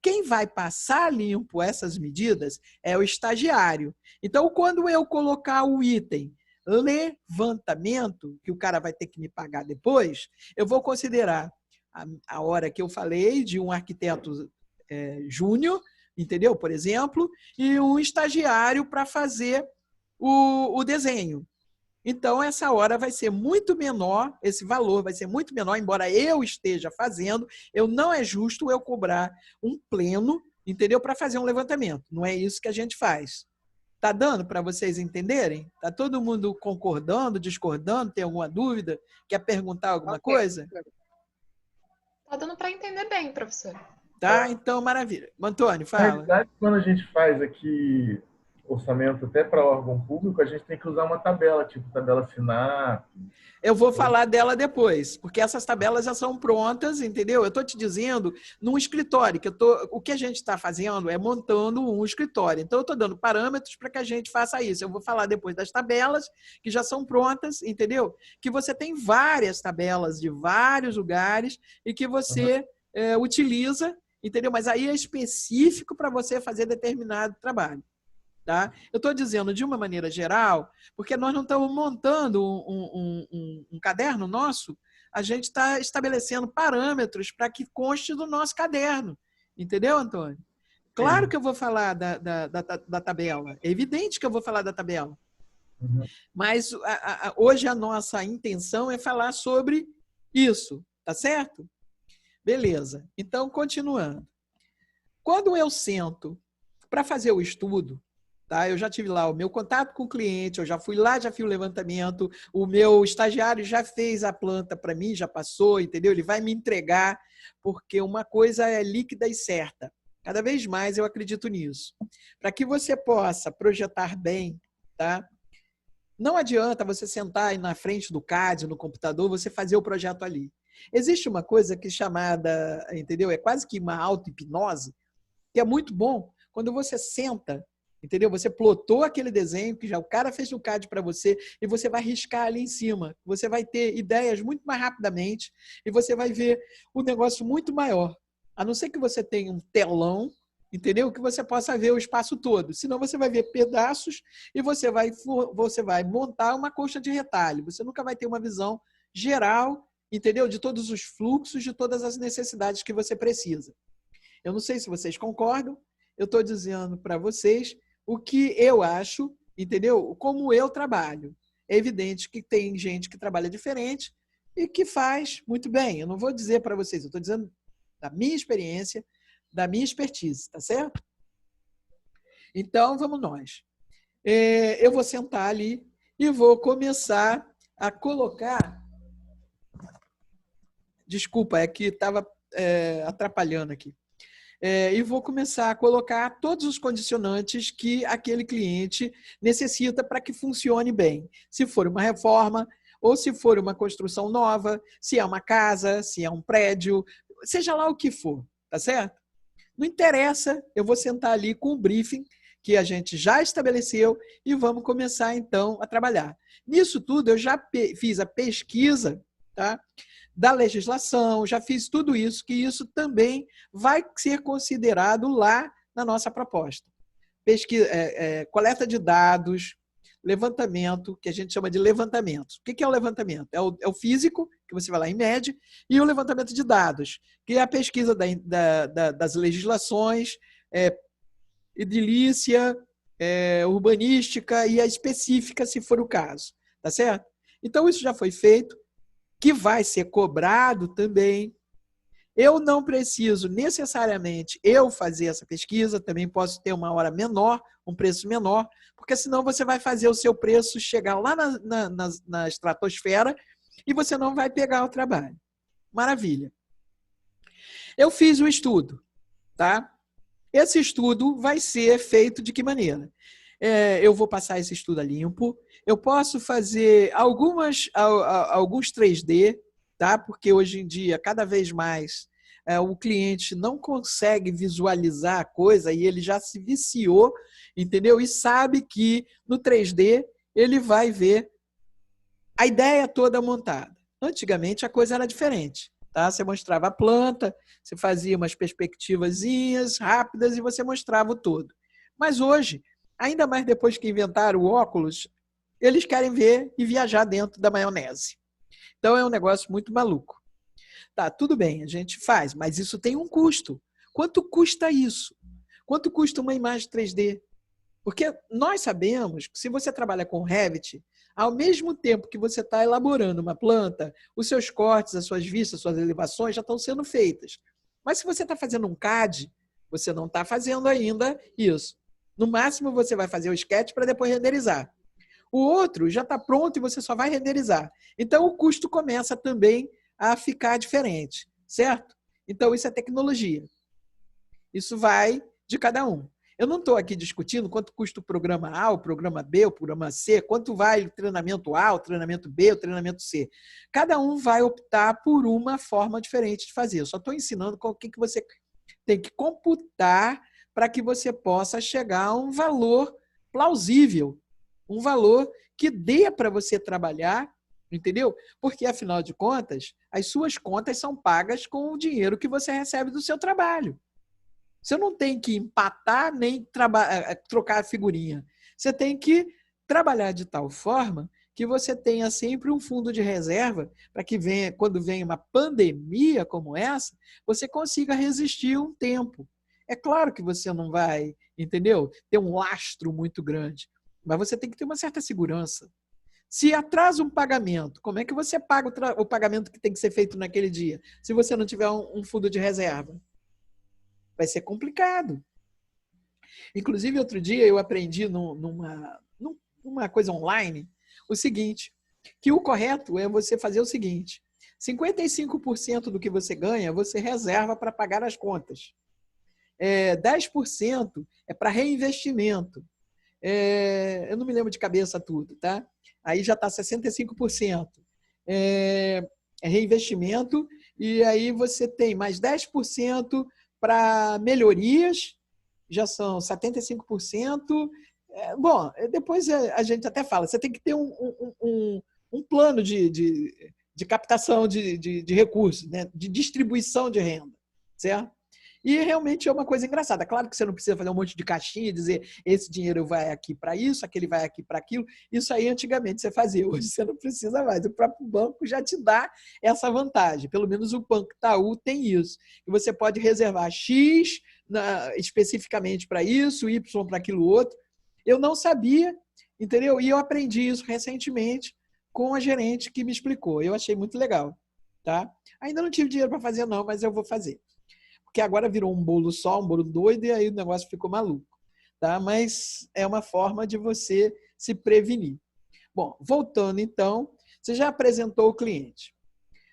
Quem vai passar limpo essas medidas é o estagiário. Então, quando eu colocar o item levantamento, que o cara vai ter que me pagar depois, eu vou considerar a hora que eu falei de um arquiteto júnior, entendeu? Por exemplo, e um estagiário para fazer o desenho. Então, essa hora vai ser muito menor, esse valor vai ser muito menor, embora eu esteja fazendo, não é justo eu cobrar um pleno, entendeu? Para fazer um levantamento. Não é isso que a gente faz. Tá dando para vocês entenderem? Tá todo mundo concordando, discordando? Tem alguma dúvida? Quer perguntar alguma coisa? Tá dando para entender bem, professor. Tá, então maravilha. Antônio, fala. Na realidade, quando a gente faz aqui orçamento até para órgão público, a gente tem que usar uma tabela, tipo tabela SINAP. Eu vou falar dela depois, porque essas tabelas já são prontas, entendeu? Eu estou te dizendo num escritório, o que a gente está fazendo é montando um escritório. Então, eu estou dando parâmetros para que a gente faça isso. Eu vou falar depois das tabelas, que já são prontas, entendeu? Que você tem várias tabelas de vários lugares e que você utiliza, entendeu? Mas aí é específico para você fazer determinado trabalho. Tá? Eu estou dizendo de uma maneira geral, porque nós não estamos montando um caderno nosso, a gente está estabelecendo parâmetros para que conste do nosso caderno. Entendeu, Antônio? Claro que eu vou falar da tabela. É evidente que eu vou falar da tabela. Mas hoje a nossa intenção é falar sobre isso. Tá certo? Beleza. Então, continuando. Quando eu sento para fazer o estudo, tá? Eu já tive lá o meu contato com o cliente, eu já fui lá, já fiz o levantamento, o meu estagiário já fez a planta para mim, já passou, entendeu? Ele vai me entregar, porque uma coisa é líquida e certa. Cada vez mais eu acredito nisso. Para que você possa projetar bem, tá? Não adianta você sentar aí na frente do CAD, no computador, você fazer o projeto ali. Existe uma coisa que é chamada, entendeu? É quase que uma auto-hipnose, que é muito bom quando você senta, entendeu? Você plotou aquele desenho que já o cara fez no CAD para você e você vai riscar ali em cima. Você vai ter ideias muito mais rapidamente e você vai ver o negócio muito maior. A não ser que você tenha um telão, entendeu? Que você possa ver o espaço todo. Senão você vai ver pedaços e você vai montar uma coxa de retalho. Você nunca vai ter uma visão geral, entendeu? De todos os fluxos, de todas as necessidades que você precisa. Eu não sei se vocês concordam. Eu estou dizendo para vocês o que eu acho, entendeu? Como eu trabalho. É evidente que tem gente que trabalha diferente e que faz muito bem. Eu não vou dizer para vocês, eu estou dizendo da minha experiência, da minha expertise, tá certo? Então, vamos nós. Eu vou sentar ali e vou começar a colocar... Desculpa, é que estava atrapalhando aqui. E vou começar a colocar todos os condicionantes que aquele cliente necessita para que funcione bem. Se for uma reforma, ou se for uma construção nova, se é uma casa, se é um prédio, seja lá o que for, tá certo? Não interessa, eu vou sentar ali com o briefing que a gente já estabeleceu e vamos começar, então, a trabalhar. Nisso tudo, eu já fiz a pesquisa, tá, da legislação, já fiz tudo isso, que isso também vai ser considerado lá na nossa proposta. Pesquisa, coleta de dados, levantamento, que a gente chama de levantamento. O que é o levantamento? É o físico, que você vai lá e mede, e o levantamento de dados, que é a pesquisa das legislações, edilícia, urbanística e a específica, se for o caso. Tá certo? Então, isso já foi feito, que vai ser cobrado também. Eu não preciso necessariamente eu fazer essa pesquisa, também posso ter uma hora menor, um preço menor, porque senão você vai fazer o seu preço chegar lá na estratosfera e você não vai pegar o trabalho. Maravilha. Eu fiz um estudo, tá? Esse estudo vai ser feito de que maneira? Eu vou passar esse estudo a limpo, eu posso fazer alguns 3D, tá? Porque hoje em dia, cada vez mais, o cliente não consegue visualizar a coisa e ele já se viciou, entendeu? E sabe que no 3D ele vai ver a ideia toda montada. Antigamente a coisa era diferente, tá? Você mostrava a planta, você fazia umas perspectivazinhas rápidas e você mostrava o todo. Mas hoje, ainda mais depois que inventaram o óculos, eles querem ver e viajar dentro da maionese. Então é um negócio muito maluco. Tá, tudo bem, a gente faz, mas isso tem um custo. Quanto custa isso? Quanto custa uma imagem 3D? Porque nós sabemos que se você trabalha com Revit, ao mesmo tempo que você está elaborando uma planta, os seus cortes, as suas vistas, as suas elevações já estão sendo feitas. Mas se você está fazendo um CAD, você não está fazendo ainda isso. No máximo, você vai fazer o sketch para depois renderizar. O outro já está pronto e você só vai renderizar. Então, o custo começa também a ficar diferente, certo? Então, isso é tecnologia. Isso vai de cada um. Eu não estou aqui discutindo quanto custa o programa A, o programa B, o programa C, quanto vai o treinamento A, o treinamento B, o treinamento C. Cada um vai optar por uma forma diferente de fazer. Eu só estou ensinando o que você tem que computar para que você possa chegar a um valor plausível, um valor que dê para você trabalhar, entendeu? Porque, afinal de contas, as suas contas são pagas com o dinheiro que você recebe do seu trabalho. Você não tem que empatar nem trocar a figurinha. Você tem que trabalhar de tal forma que você tenha sempre um fundo de reserva para que quando vem uma pandemia como essa, você consiga resistir um tempo. É claro que você não vai, entendeu? Ter um lastro muito grande, mas você tem que ter uma certa segurança. Se atrasa um pagamento, como é que você paga o pagamento que tem que ser feito naquele dia, se você não tiver um fundo de reserva? Vai ser complicado. Inclusive, outro dia eu aprendi numa coisa online o seguinte, que o correto é você fazer o seguinte, 55% do que você ganha, você reserva para pagar as contas. 10% é para reinvestimento. Eu não me lembro de cabeça tudo, tá? Aí já está 65%. É reinvestimento e aí você tem mais 10% para melhorias, já são 75%. Bom, depois a gente até fala, você tem que ter um plano de captação de recursos, né? De distribuição de renda, certo? E realmente é uma coisa engraçada. Claro que você não precisa fazer um monte de caixinha e dizer esse dinheiro vai aqui para isso, aquele vai aqui para aquilo. Isso aí antigamente você fazia, hoje você não precisa mais. O próprio banco já te dá essa vantagem. Pelo menos o Banco Itaú tem isso. E você pode reservar X especificamente para isso, Y para aquilo outro. Eu não sabia, entendeu? E eu aprendi isso recentemente com a gerente que me explicou. Eu achei muito legal, tá? Ainda não tive dinheiro para fazer não, mas eu vou fazer. Porque agora virou um bolo só, um bolo doido, e aí o negócio ficou maluco. Tá? Mas é uma forma de você se prevenir. Bom, voltando então, você já apresentou o cliente.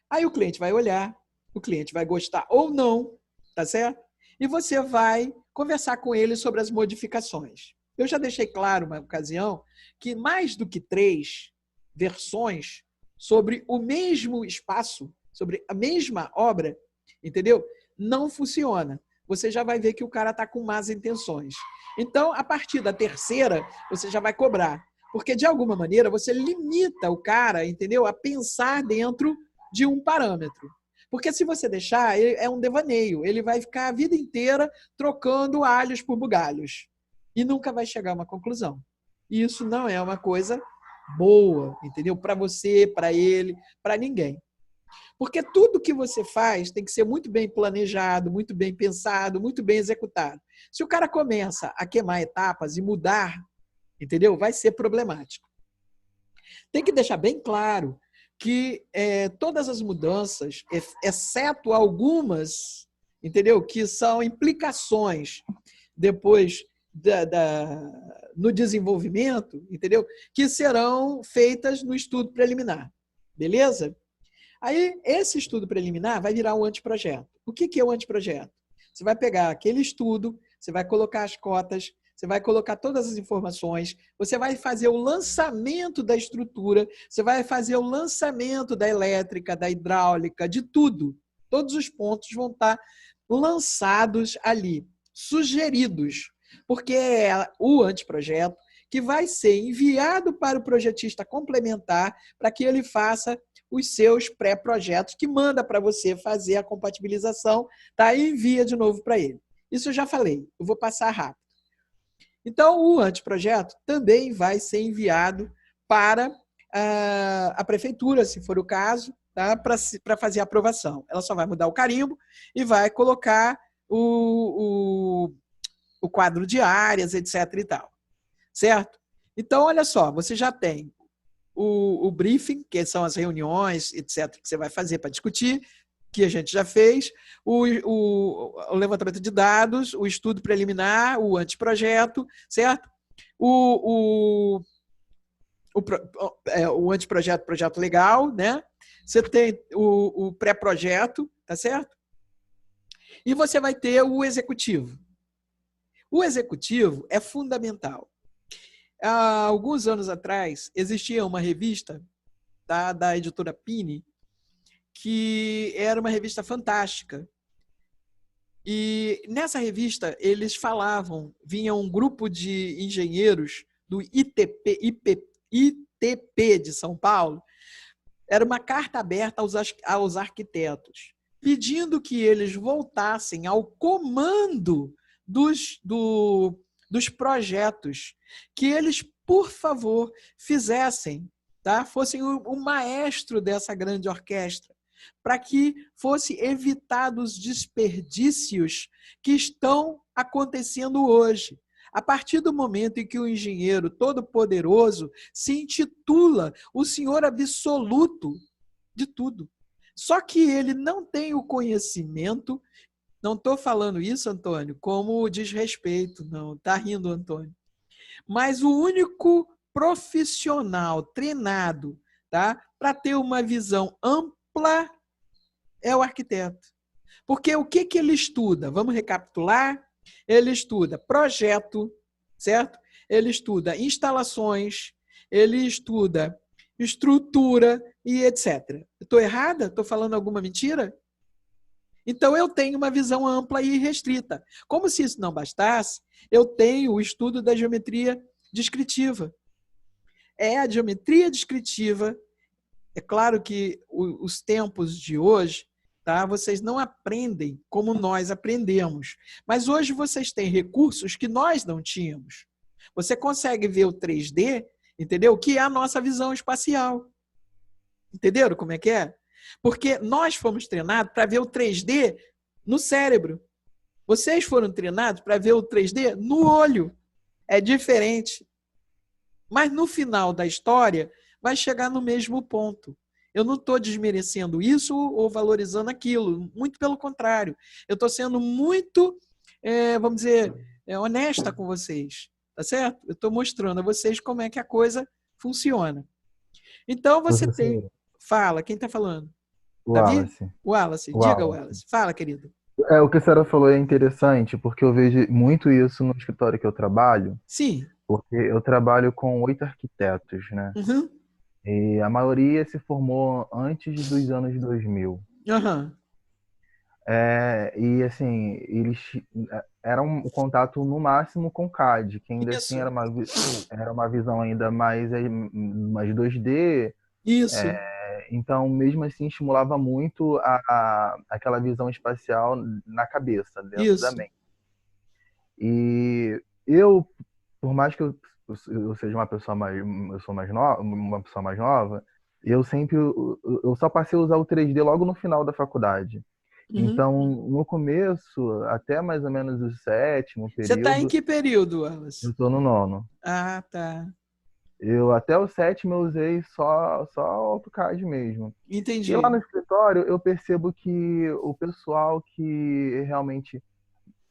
Aí o cliente vai olhar, o cliente vai gostar ou não, tá certo? E você vai conversar com ele sobre as modificações. Eu já deixei claro uma ocasião que mais do que 3 versões sobre o mesmo espaço, sobre a mesma obra, entendeu? Não funciona. você já vai ver que o cara está com más intenções. Então, a partir da terceira, você já vai cobrar. Porque, de alguma maneira, você limita o cara, entendeu? A pensar dentro de um parâmetro. Porque se você deixar, é um devaneio. Ele vai ficar a vida inteira trocando alhos por bugalhos. E nunca vai chegar a uma conclusão. E isso não é uma coisa boa, entendeu? Para você, para ele, para ninguém. Porque tudo que você faz tem que ser muito bem planejado, muito bem pensado, muito bem executado. Se o cara começa a queimar etapas e mudar, entendeu? Vai ser problemático. Tem que deixar bem claro que todas as mudanças, exceto algumas, entendeu? Que são implicações depois no desenvolvimento, entendeu? Que serão feitas no estudo preliminar. Beleza? Aí, esse estudo preliminar vai virar um anteprojeto. O que é o anteprojeto? Você vai pegar aquele estudo, você vai colocar as cotas, você vai colocar todas as informações, você vai fazer o lançamento da estrutura, você vai fazer o lançamento da elétrica, da hidráulica, de tudo. Todos os pontos vão estar lançados ali, sugeridos, porque é o anteprojeto que vai ser enviado para o projetista complementar para que ele faça os seus pré-projetos, que manda para você fazer a compatibilização, tá? E envia de novo para ele. Isso eu já falei, eu vou passar rápido. Então, o anteprojeto também vai ser enviado para a prefeitura, se for o caso, tá? Para fazer a aprovação. Ela só vai mudar o carimbo e vai colocar o quadro de áreas, etc. e tal. Certo? Então, olha só, você já tem o briefing, que são as reuniões, etc., que você vai fazer para discutir, que a gente já fez, o levantamento de dados, o estudo preliminar, o anteprojeto, certo? O anteprojeto, projeto legal, né? Você tem o pré-projeto, tá certo? E você vai ter o executivo. O executivo é fundamental. Há alguns anos atrás, existia uma revista da editora Pini, que era uma revista fantástica. E nessa revista, eles falavam, vinha um grupo de engenheiros do ITP de São Paulo, era uma carta aberta aos arquitetos, pedindo que eles voltassem ao comando dos projetos, que eles, por favor, fizessem, tá? Fossem o maestro dessa grande orquestra, para que fosse evitados os desperdícios que estão acontecendo hoje. A partir do momento em que o engenheiro todo-poderoso se intitula o senhor absoluto de tudo. Só que ele não tem o conhecimento. Não estou falando isso, Antônio, como desrespeito, não. Está rindo, Antônio. Mas o único profissional treinado, tá, para ter uma visão ampla é o arquiteto. Porque o que ele estuda? Vamos recapitular? Ele estuda projeto, certo? Ele estuda instalações, ele estuda estrutura e etc. Estou errada? Estou falando alguma mentira? Então, eu tenho uma visão ampla e restrita. Como se isso não bastasse, eu tenho o estudo da geometria descritiva. A geometria descritiva, é claro que os tempos de hoje, tá, vocês não aprendem como nós aprendemos. Mas hoje vocês têm recursos que nós não tínhamos. Você consegue ver o 3D, entendeu? Que é a nossa visão espacial. Entenderam como é que é? Porque nós fomos treinados para ver o 3D no cérebro. Vocês foram treinados para ver o 3D no olho. É diferente. Mas no final da história, vai chegar no mesmo ponto. Eu não estou desmerecendo isso ou valorizando aquilo. Muito pelo contrário. Eu estou sendo muito, vamos dizer, honesta com vocês. Tá certo? Eu estou mostrando a vocês como é que a coisa funciona. Então, você tem... Fala, quem está falando? Wallace. Wallace, diga, Wallace. Fala, querido. O que a senhora falou é interessante, porque eu vejo muito isso no escritório que eu trabalho. Sim. Porque eu trabalho com 8 arquitetos, né? Uhum. E a maioria se formou antes dos anos 2000. Uhum. E assim, eles era um contato no máximo com CAD, que ainda assim Isso. era uma visão ainda mais 2D. Isso. Então, mesmo assim, estimulava muito aquela visão espacial na cabeça, dentro da Isso. mente. E eu, por mais que eu seja uma pessoa eu sou uma pessoa mais nova, eu só passei a usar o 3D logo no final da faculdade. Uhum. Então, no começo, até mais ou menos o 7º Você está em período, que período, Wallace? eu tô no 9º. Ah, tá. Eu até o 7º eu usei só AutoCAD mesmo. Entendi. E lá no escritório eu percebo que o pessoal que realmente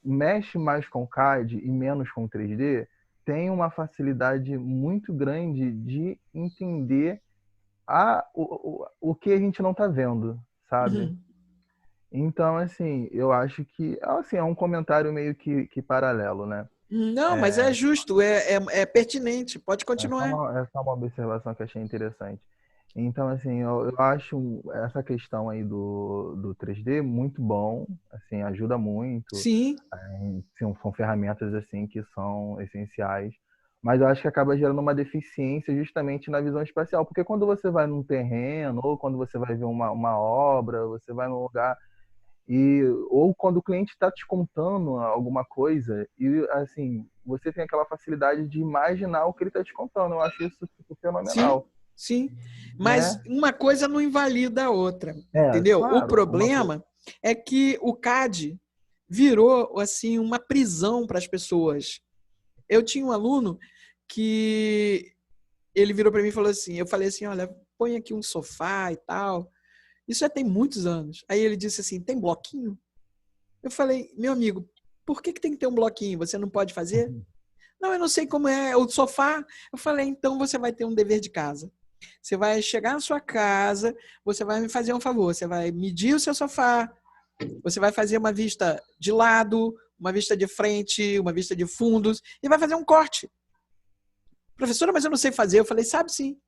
mexe mais com CAD e menos com 3D tem uma facilidade muito grande de entender o que a gente não está vendo, sabe? Uhum. Então, assim, eu acho que assim, é um comentário meio que paralelo, né? Não, mas é justo, é pertinente. Pode continuar. É só uma observação que eu achei interessante. Então, assim, eu acho essa questão aí do 3D muito bom, assim, ajuda muito. Sim. São ferramentas, assim, que são essenciais. Mas eu acho que acaba gerando uma deficiência justamente na visão espacial. Porque quando você vai num terreno, ou quando você vai ver uma obra, você vai num lugar... ou quando o cliente está te contando alguma coisa e assim você tem aquela facilidade de imaginar o que ele está te contando. Eu acho isso fenomenal. Sim. Mas uma coisa não invalida a outra, entendeu? Claro, o problema é que o CAD virou assim uma prisão para as pessoas. Eu tinha um aluno que ele virou para mim e falou assim, eu falei assim, olha, põe aqui um sofá e tal. Isso já tem muitos anos. Aí ele disse assim, tem bloquinho? Eu falei, meu amigo, por que tem que ter um bloquinho? Você não pode fazer? Não, eu não sei como é o sofá. Eu falei, então você vai ter um dever de casa. Você vai chegar na sua casa, você vai me fazer um favor, você vai medir o seu sofá, você vai fazer uma vista de lado, uma vista de frente, uma vista de fundos, e vai fazer um corte. Professora, mas eu não sei fazer. Eu falei, sabe sim.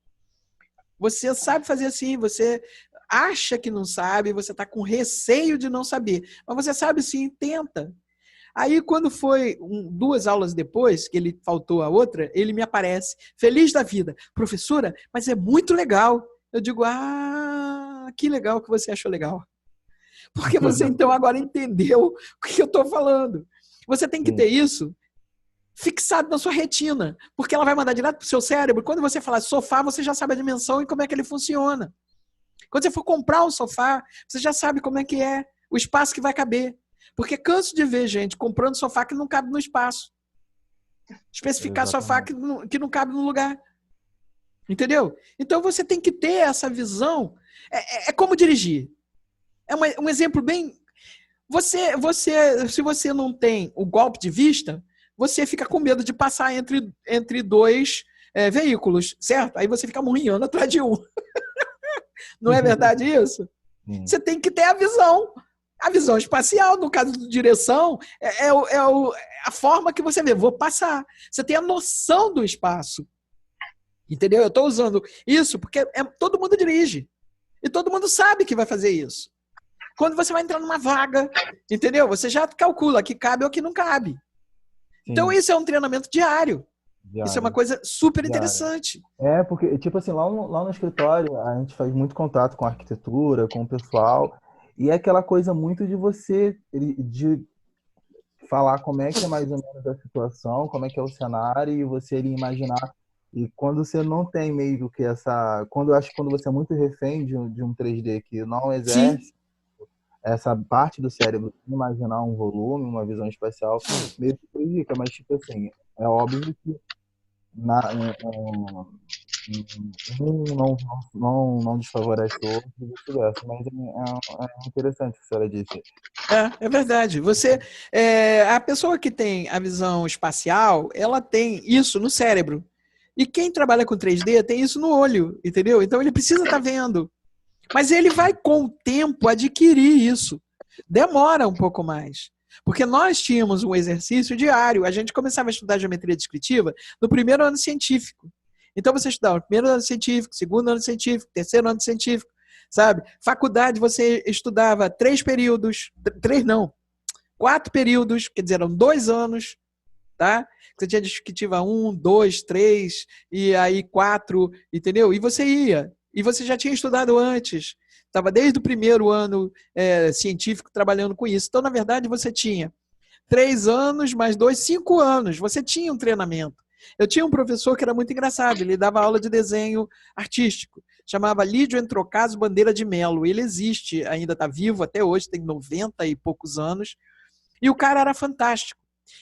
Você sabe fazer assim, você acha que não sabe, você está com receio de não saber. Mas você sabe sim, tenta. Aí, quando foi 2 aulas depois, que ele faltou a outra, ele me aparece, feliz da vida. Professora, mas é muito legal. Eu digo, que legal que você achou legal. Porque você, então, agora entendeu o que eu estou falando. Você tem que ter isso fixado na sua retina, porque ela vai mandar direto para o seu cérebro. Quando você falar sofá, você já sabe a dimensão e como é que ele funciona. Quando você for comprar um sofá, você já sabe como é que é, o espaço que vai caber. Porque canso de ver gente comprando sofá que não cabe no espaço. Especificar sofá que não cabe no lugar. Entendeu? Então você tem que ter essa visão. É como dirigir. É um exemplo bem... se você não tem o golpe de vista, você fica com medo de passar entre 2 veículos, certo? Aí você fica murrinhando atrás de um. Não é verdade isso? Você tem que ter a visão espacial. No caso de direção, a forma que você vê. Vou passar. Você tem a noção do espaço. Entendeu? Eu estou usando isso porque todo mundo dirige. E todo mundo sabe que vai fazer isso. Quando você vai entrar numa vaga, entendeu? Você já calcula que cabe ou que não cabe. Sim. Então, isso é um treinamento diário. Isso é uma coisa super interessante. Porque, tipo assim, lá no escritório, a gente faz muito contato com a arquitetura, com o pessoal, e é aquela coisa muito de você, de falar como é que é mais ou menos a situação, como é que é o cenário, e você imaginar. E quando você não tem meio que essa... Eu acho que quando você é muito refém de um 3D que não exerce essa parte do cérebro, imaginar um volume, uma visão espacial, meio que prejudica, mas, tipo assim, é óbvio que não desfavorece o outro, vice-versa, mas é interessante o que a senhora disse. É verdade. A pessoa que tem a visão espacial, ela tem isso no cérebro. E quem trabalha com 3D tem isso no olho, entendeu? Então ele precisa estar vendo. Mas ele vai, com o tempo, adquirir isso. Demora um pouco mais. Porque nós tínhamos um exercício diário. A gente começava a estudar geometria descritiva no primeiro ano científico. Então você estudava o primeiro ano científico, segundo ano científico, terceiro ano científico. sabe? Faculdade, você estudava 3 períodos, 3 não, 4 períodos, quer dizer, eram 2 anos, tá? Você tinha disjunctiva 1, 2, 3, e aí 4, entendeu? E você ia. E você já tinha estudado antes. Estava desde o primeiro ano científico trabalhando com isso. Então, na verdade, você tinha 3 anos mais 2, 5 anos. Você tinha um treinamento. Eu tinha um professor que era muito engraçado. Ele dava aula de desenho artístico. Chamava Lídio Entrocaso Bandeira de Melo. Ele existe, ainda está vivo até hoje, tem 90 e poucos anos. E o cara era fantástico.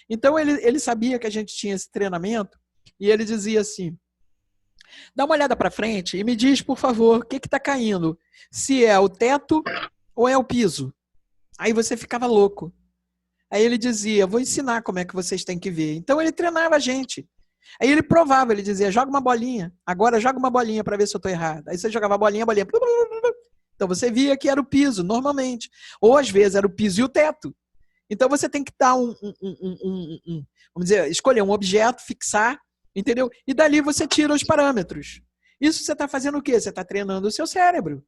Então, ele sabia que a gente tinha esse treinamento e ele dizia assim, dá uma olhada para frente e me diz, por favor, o que está caindo? Se é o teto ou é o piso? Aí você ficava louco. Aí ele dizia, vou ensinar como é que vocês têm que ver. Então ele treinava a gente. Aí ele provava, ele dizia, joga uma bolinha. Agora joga uma bolinha para ver se eu estou errado. Aí você jogava a bolinha. Então você via que era o piso, normalmente. Ou às vezes era o piso e o teto. Então você tem que dar vamos dizer, escolher um objeto, fixar, entendeu? E dali você tira os parâmetros. Isso você está fazendo o quê? Você está treinando o seu cérebro.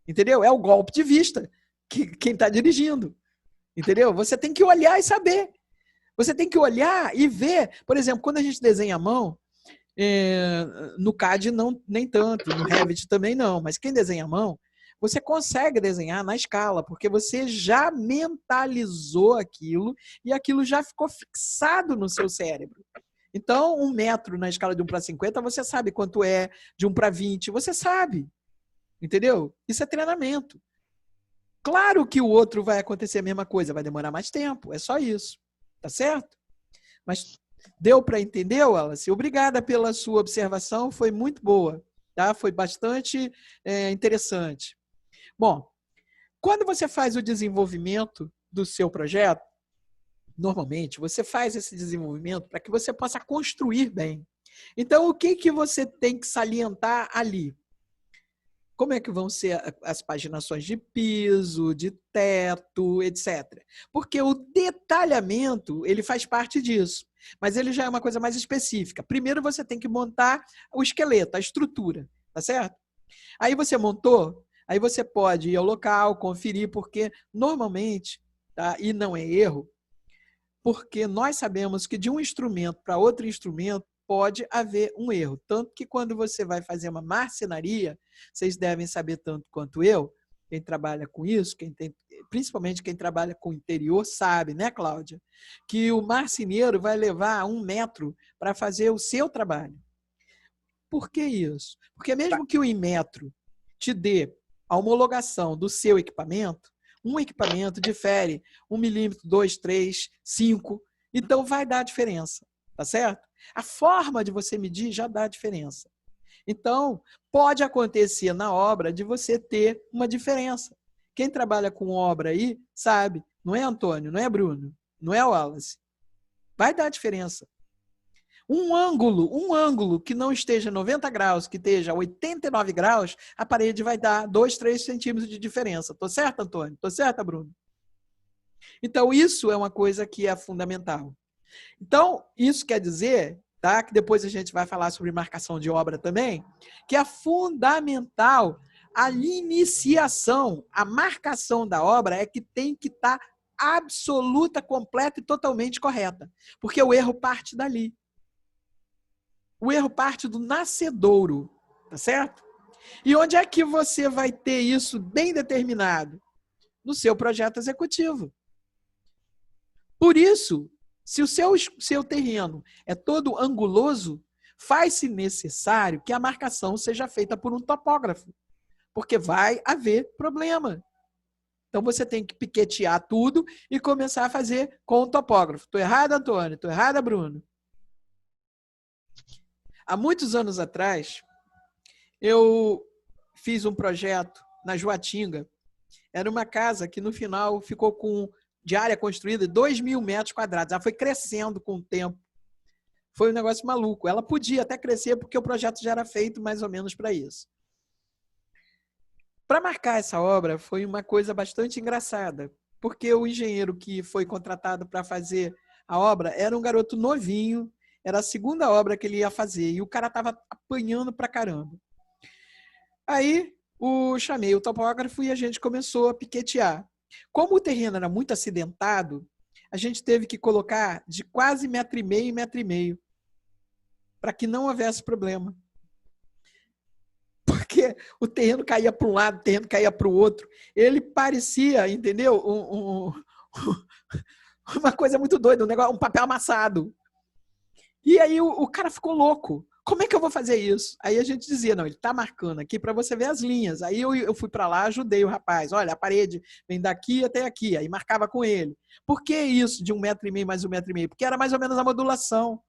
Entendeu? É o golpe de vista que quem está dirigindo. Entendeu? Você tem que olhar e saber. Você tem que olhar e ver. Por exemplo, quando a gente desenha a mão, no CAD não, nem tanto, no Revit também não, mas quem desenha a mão, você consegue desenhar na escala, porque você já mentalizou aquilo e aquilo já ficou fixado no seu cérebro. Então, 1 metro na escala de 1 para 50, você sabe quanto é, de 1 para 20, você sabe. Entendeu? Isso é treinamento. Claro que o outro vai acontecer a mesma coisa, vai demorar mais tempo, é só isso. Tá certo? Mas deu para entender, Wallace? Obrigada pela sua observação, foi muito boa. Tá? Foi bastante interessante. Bom, quando você faz o desenvolvimento do seu projeto, normalmente você faz esse desenvolvimento para que você possa construir bem. Então, o que você tem que salientar ali? Como é que vão ser as paginações de piso, de teto, etc. Porque o detalhamento, ele faz parte disso, mas ele já é uma coisa mais específica. Primeiro você tem que montar o esqueleto, a estrutura, tá certo? Aí você montou, aí você pode ir ao local, conferir, porque normalmente, tá? E não é erro, porque nós sabemos que de um instrumento para outro instrumento pode haver um erro. Tanto que quando você vai fazer uma marcenaria, vocês devem saber tanto quanto eu, quem trabalha com isso, principalmente quem trabalha com interior, sabe, né, Cláudia? Que o marceneiro vai levar 1 metro para fazer o seu trabalho. Por que isso? Porque mesmo que o Inmetro te dê a homologação do seu equipamento, um equipamento difere 1 milímetro, 2, 3, 5, então vai dar diferença, tá certo? A forma de você medir já dá diferença. Então, pode acontecer na obra de você ter uma diferença. Quem trabalha com obra aí sabe, não é Antônio, não é Bruno, não é Wallace. Vai dar diferença. Um ângulo que não esteja 90 graus, que esteja 89 graus, a parede vai dar 2, 3 centímetros de diferença. Tô certo, Antônio? Tô certo, Bruno? Então, isso é uma coisa que é fundamental. Então, isso quer dizer, tá, que depois a gente vai falar sobre marcação de obra também, que é fundamental a iniciação, a marcação da obra é que tem que estar absoluta, completa e totalmente correta, porque o erro parte dali. O erro parte do nascedouro, tá certo? E onde é que você vai ter isso bem determinado? No seu projeto executivo. Por isso, se o seu terreno é todo anguloso, faz-se necessário que a marcação seja feita por um topógrafo, porque vai haver problema. Então, você tem que piquetear tudo e começar a fazer com o topógrafo. Estou errado, Antônio? Estou errada, Bruno? Há muitos anos atrás, eu fiz um projeto na Joatinga. Era uma casa que, no final, ficou com de área construída 2.000 metros quadrados. Ela foi crescendo com o tempo. Foi um negócio maluco. Ela podia até crescer porque o projeto já era feito mais ou menos para isso. Para marcar essa obra foi uma coisa bastante engraçada, porque o engenheiro que foi contratado para fazer a obra era um garoto novinho, era a segunda obra que ele ia fazer, e o cara estava apanhando pra caramba. Aí chamei o topógrafo e a gente começou a piquetear. Como o terreno era muito acidentado, a gente teve que colocar de quase 1,5 m em 1,5 m, para que não houvesse problema. Porque o terreno caía para um lado, o terreno caía para o outro. Ele parecia, entendeu? Uma coisa muito doida, um papel amassado. E aí o cara ficou louco. Como é que eu vou fazer isso? Aí a gente dizia, não, ele está marcando aqui para você ver as linhas. Aí eu fui para lá, ajudei o rapaz. Olha, a parede vem daqui até aqui. Aí marcava com ele. Por que isso de 1,5 m mais 1,5 m? Porque era mais ou menos a modulação.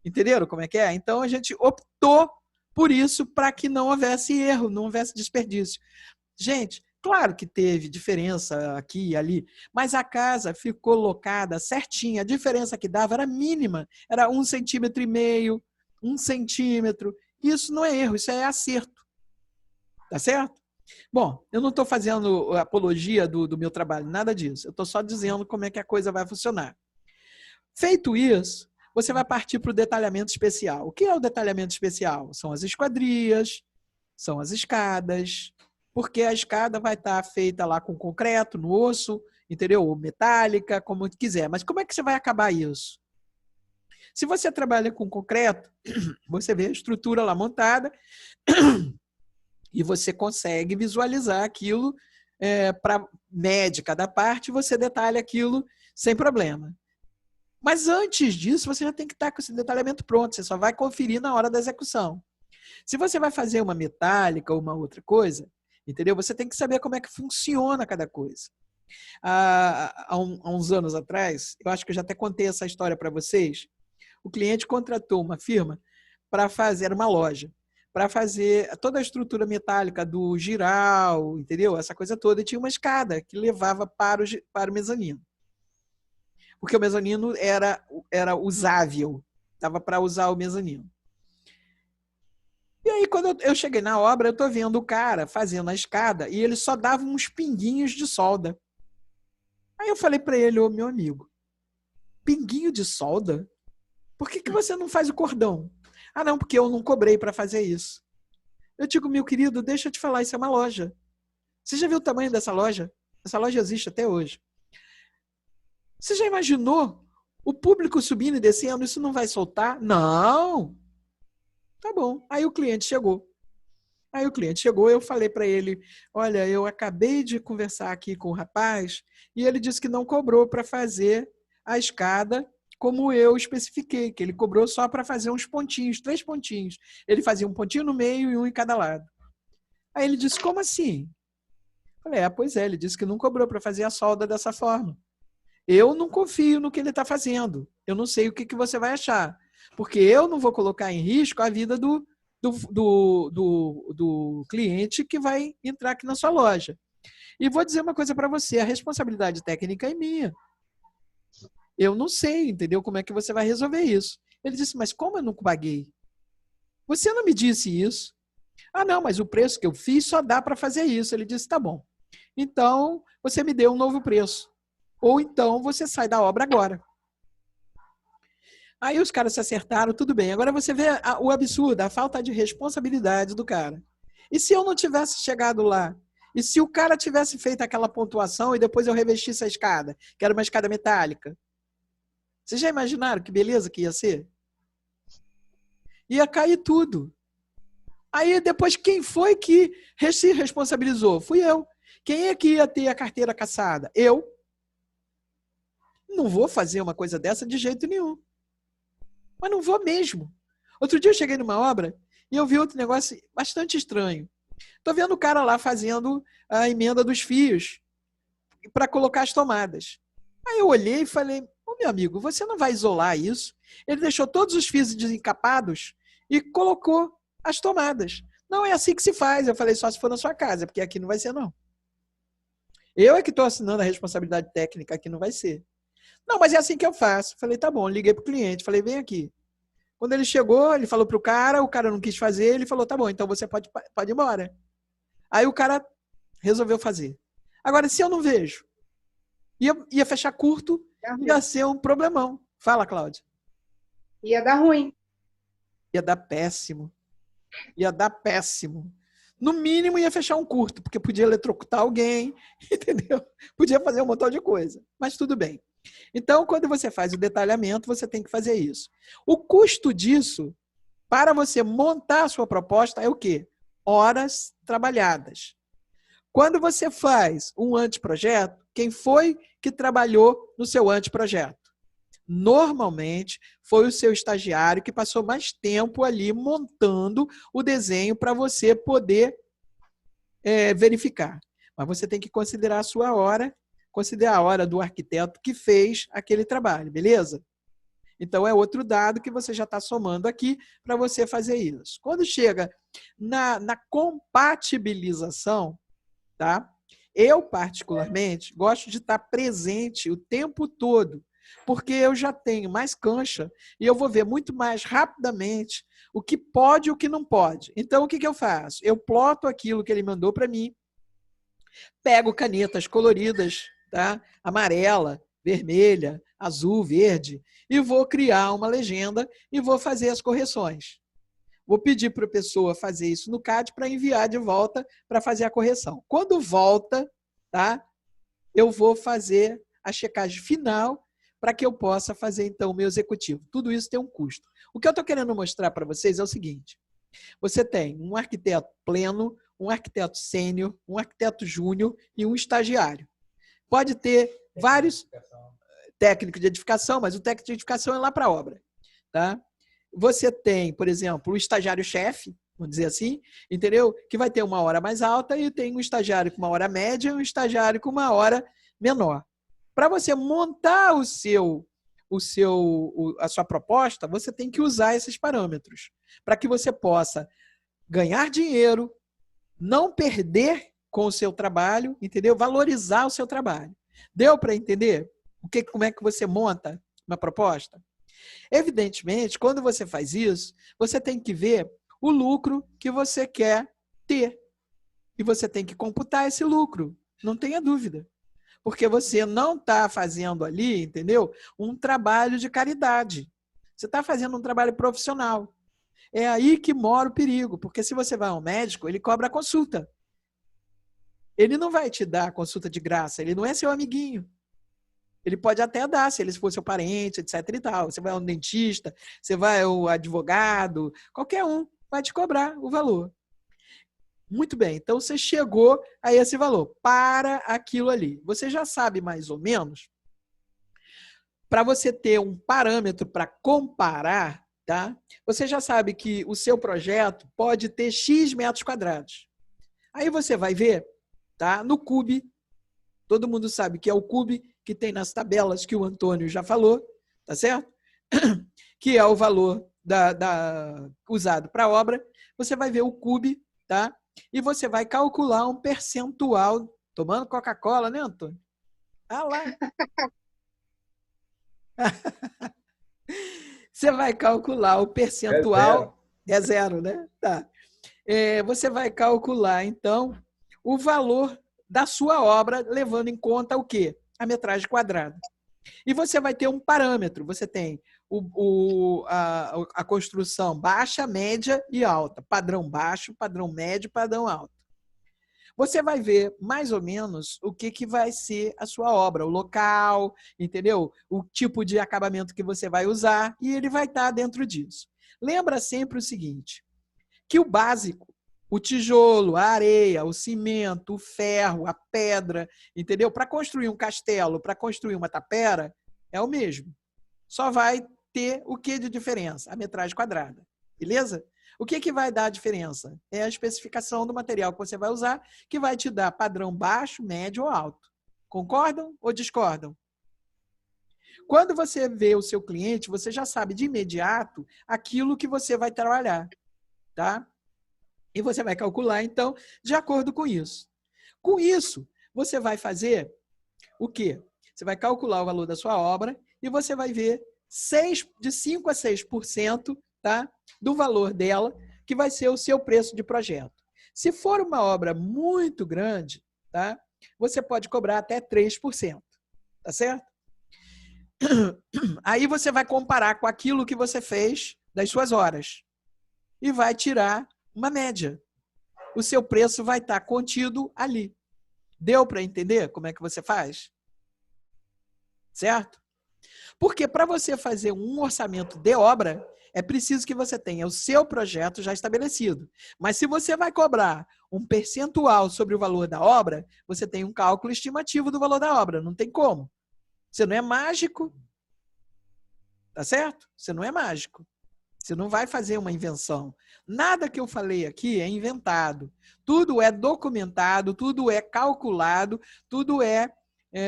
Entenderam como é que é? Então a gente optou por isso para que não houvesse erro, não houvesse desperdício. Gente, claro que teve diferença aqui e ali, mas a casa ficou locada certinha. A diferença que dava era mínima. Era 1,5 cm, 1 centímetro. Isso não é erro, isso é acerto. Tá certo? Bom, eu não estou fazendo apologia do meu trabalho, nada disso. Eu estou só dizendo como é que a coisa vai funcionar. Feito isso, você vai partir para o detalhamento especial. O que é o detalhamento especial? São as esquadrias, são as escadas, porque a escada vai estar feita lá com concreto, no osso, entendeu? Ou metálica, como quiser. Mas como é que você vai acabar isso? Se você trabalha com concreto, você vê a estrutura lá montada e você consegue visualizar aquilo para mede cada parte, você detalha aquilo sem problema. Mas antes disso, você já tem que estar com esse detalhamento pronto, você só vai conferir na hora da execução. Se você vai fazer uma metálica ou uma outra coisa, entendeu? Você tem que saber como é que funciona cada coisa. Há uns anos atrás, eu acho que eu já até contei essa história para vocês, o cliente contratou uma firma para fazer uma loja, para fazer toda a estrutura metálica do giral, entendeu? Essa coisa toda, e tinha uma escada que levava para o mezanino. Porque o mezanino era usável, dava para usar o mezanino. E aí, quando eu cheguei na obra, eu estou vendo o cara fazendo a escada e ele só dava uns pinguinhos de solda. Aí eu falei para ele, ô meu amigo, pinguinho de solda? Por que você não faz o cordão? Ah, não, porque eu não cobrei para fazer isso. Eu digo, meu querido, deixa eu te falar, isso é uma loja. Você já viu o tamanho dessa loja? Essa loja existe até hoje. Você já imaginou o público subindo e descendo? Isso não vai soltar? Não! Tá bom. Aí o cliente chegou. Eu falei para ele, olha, eu acabei de conversar aqui com o rapaz e ele disse que não cobrou para fazer a escada como eu especifiquei, que ele cobrou só para fazer uns pontinhos, 3 pontinhos. Ele fazia um pontinho no meio e um em cada lado. Aí ele disse, como assim? Eu falei, pois é, ele disse que não cobrou para fazer a solda dessa forma. Eu não confio no que ele está fazendo. Eu não sei o que você vai achar. Porque eu não vou colocar em risco a vida do cliente que vai entrar aqui na sua loja. E vou dizer uma coisa para você, a responsabilidade técnica é minha. Eu não sei, entendeu? Como é que você vai resolver isso? Ele disse, mas como eu não paguei? Você não me disse isso. Ah, não, mas o preço que eu fiz só dá para fazer isso. Ele disse, tá bom. Então, você me deu um novo preço. Ou então, você sai da obra agora. Aí os caras se acertaram, tudo bem. Agora você vê o absurdo, a falta de responsabilidade do cara. E se eu não tivesse chegado lá? E se o cara tivesse feito aquela pontuação e depois eu revestisse a escada, que era uma escada metálica? Vocês já imaginaram que beleza que ia ser? Ia cair tudo. Aí depois quem foi que se responsabilizou? Fui eu. Quem é que ia ter a carteira cassada? Eu. Não vou fazer uma coisa dessa de jeito nenhum. Mas não vou mesmo. Outro dia eu cheguei numa obra e eu vi outro negócio bastante estranho. Estou vendo o cara lá fazendo a emenda dos fios para colocar as tomadas. Aí eu olhei e falei, meu amigo, você não vai isolar isso? Ele deixou todos os fios desencapados e colocou as tomadas. Não é assim que se faz. Eu falei, só se for na sua casa, porque aqui não vai ser, não. Eu é que estou assinando a responsabilidade técnica, aqui não vai ser. Não, mas é assim que eu faço. Falei, tá bom, liguei pro cliente, falei, vem aqui. Quando ele chegou, ele falou pro cara, o cara não quis fazer, ele falou, tá bom, então você pode ir embora. Aí o cara resolveu fazer. Agora, se eu não vejo, ia fechar curto, ia ser um problemão. Fala, Cláudia. Ia dar ruim. Ia dar péssimo. Ia dar péssimo. No mínimo ia fechar um curto, porque podia eletrocutar alguém, entendeu? Podia fazer um montão de coisa, mas tudo bem. Então, quando você faz o detalhamento, você tem que fazer isso. O custo disso, para você montar a sua proposta, é o quê? Horas trabalhadas. Quando você faz um anteprojeto, quem foi que trabalhou no seu anteprojeto? Normalmente, foi o seu estagiário que passou mais tempo ali montando o desenho para você poder verificar. Mas você tem que considerar a sua hora, considerar a hora do arquiteto que fez aquele trabalho, beleza? Então, é outro dado que você já está somando aqui para você fazer isso. Quando chega na compatibilização, tá? Eu, particularmente, gosto de estar presente o tempo todo, porque eu já tenho mais cancha e eu vou ver muito mais rapidamente o que pode e o que não pode. Então, o que eu faço? Eu ploto aquilo que ele mandou para mim, pego canetas coloridas, tá? Amarela, vermelha, azul, verde, e vou criar uma legenda e vou fazer as correções. Vou pedir para a pessoa fazer isso no CAD para enviar de volta para fazer a correção. Quando volta, tá? Eu vou fazer a checagem final para que eu possa fazer, então, o meu executivo. Tudo isso tem um custo. O que eu estou querendo mostrar para vocês é o seguinte. Você tem um arquiteto pleno, um arquiteto sênior, um arquiteto júnior e um estagiário. Pode ter vários técnicos de edificação, mas o técnico de edificação é lá para a obra. Tá? Você tem, por exemplo, o estagiário-chefe, vamos dizer assim, entendeu? Que vai ter uma hora mais alta e tem um estagiário com uma hora média e um estagiário com uma hora menor. Para você montar a sua proposta, você tem que usar esses parâmetros para que você possa ganhar dinheiro, não perder com o seu trabalho, entendeu? Valorizar o seu trabalho. Deu para entender como é que você monta uma proposta? Evidentemente, quando você faz isso, você tem que ver o lucro que você quer ter. E você tem que computar esse lucro, não tenha dúvida. Porque você não está fazendo ali, entendeu? Um trabalho de caridade. Você está fazendo um trabalho profissional. É aí que mora o perigo, porque se você vai ao médico, ele cobra a consulta. Ele não vai te dar a consulta de graça, ele não é seu amiguinho. Ele pode até dar, se ele for seu parente, etc e tal. Você vai ao dentista, você vai ao advogado, qualquer um vai te cobrar o valor. Muito bem, então você chegou a esse valor, para aquilo ali. Você já sabe mais ou menos, para você ter um parâmetro para comparar, tá? Você já sabe que o seu projeto pode ter X metros quadrados. Aí você vai ver, tá? No CUB, todo mundo sabe que é o CUB que tem nas tabelas que o Antônio já falou, tá certo? Que é o valor usado para a obra. Você vai ver o CUB, tá? E você vai calcular um percentual, tomando Coca-Cola, né, Antônio? Ah lá! Você vai calcular o percentual... É zero, né? Tá. Você vai calcular, então, o valor da sua obra, levando em conta o quê? A metragem quadrada. E você vai ter um parâmetro. Você tem a construção baixa, média e alta. Padrão baixo, padrão médio, padrão alto. Você vai ver mais ou menos o que vai ser a sua obra, o local, entendeu? O tipo de acabamento que você vai usar e ele vai estar dentro disso. Lembra sempre o seguinte, que o básico, o tijolo, a areia, o cimento, o ferro, a pedra, entendeu? Para construir um castelo, para construir uma tapera, é o mesmo. Só vai ter o que de diferença? A metragem quadrada, beleza? O que vai dar a diferença? É a especificação do material que você vai usar, que vai te dar padrão baixo, médio ou alto. Concordam ou discordam? Quando você vê o seu cliente, você já sabe de imediato aquilo que você vai trabalhar, tá? E você vai calcular, então, de acordo com isso. Com isso, você vai fazer o quê? Você vai calcular o valor da sua obra e você vai ver de 5% a 6%, tá? Do valor dela, que vai ser o seu preço de projeto. Se for uma obra muito grande, tá? Você pode cobrar até 3%, tá certo? Aí você vai comparar com aquilo que você fez das suas horas e vai tirar uma média. o seu preço vai estar contido ali. Deu para entender como é que você faz? Certo? Porque para você fazer um orçamento de obra, é preciso que você tenha o seu projeto já estabelecido. Mas se você vai cobrar um percentual sobre o valor da obra, você tem um cálculo estimativo do valor da obra. Não tem como. Você não é mágico. Tá certo? Você não é mágico. Você não vai fazer uma invenção. Nada que eu falei aqui é inventado. Tudo é documentado, tudo é calculado, tudo é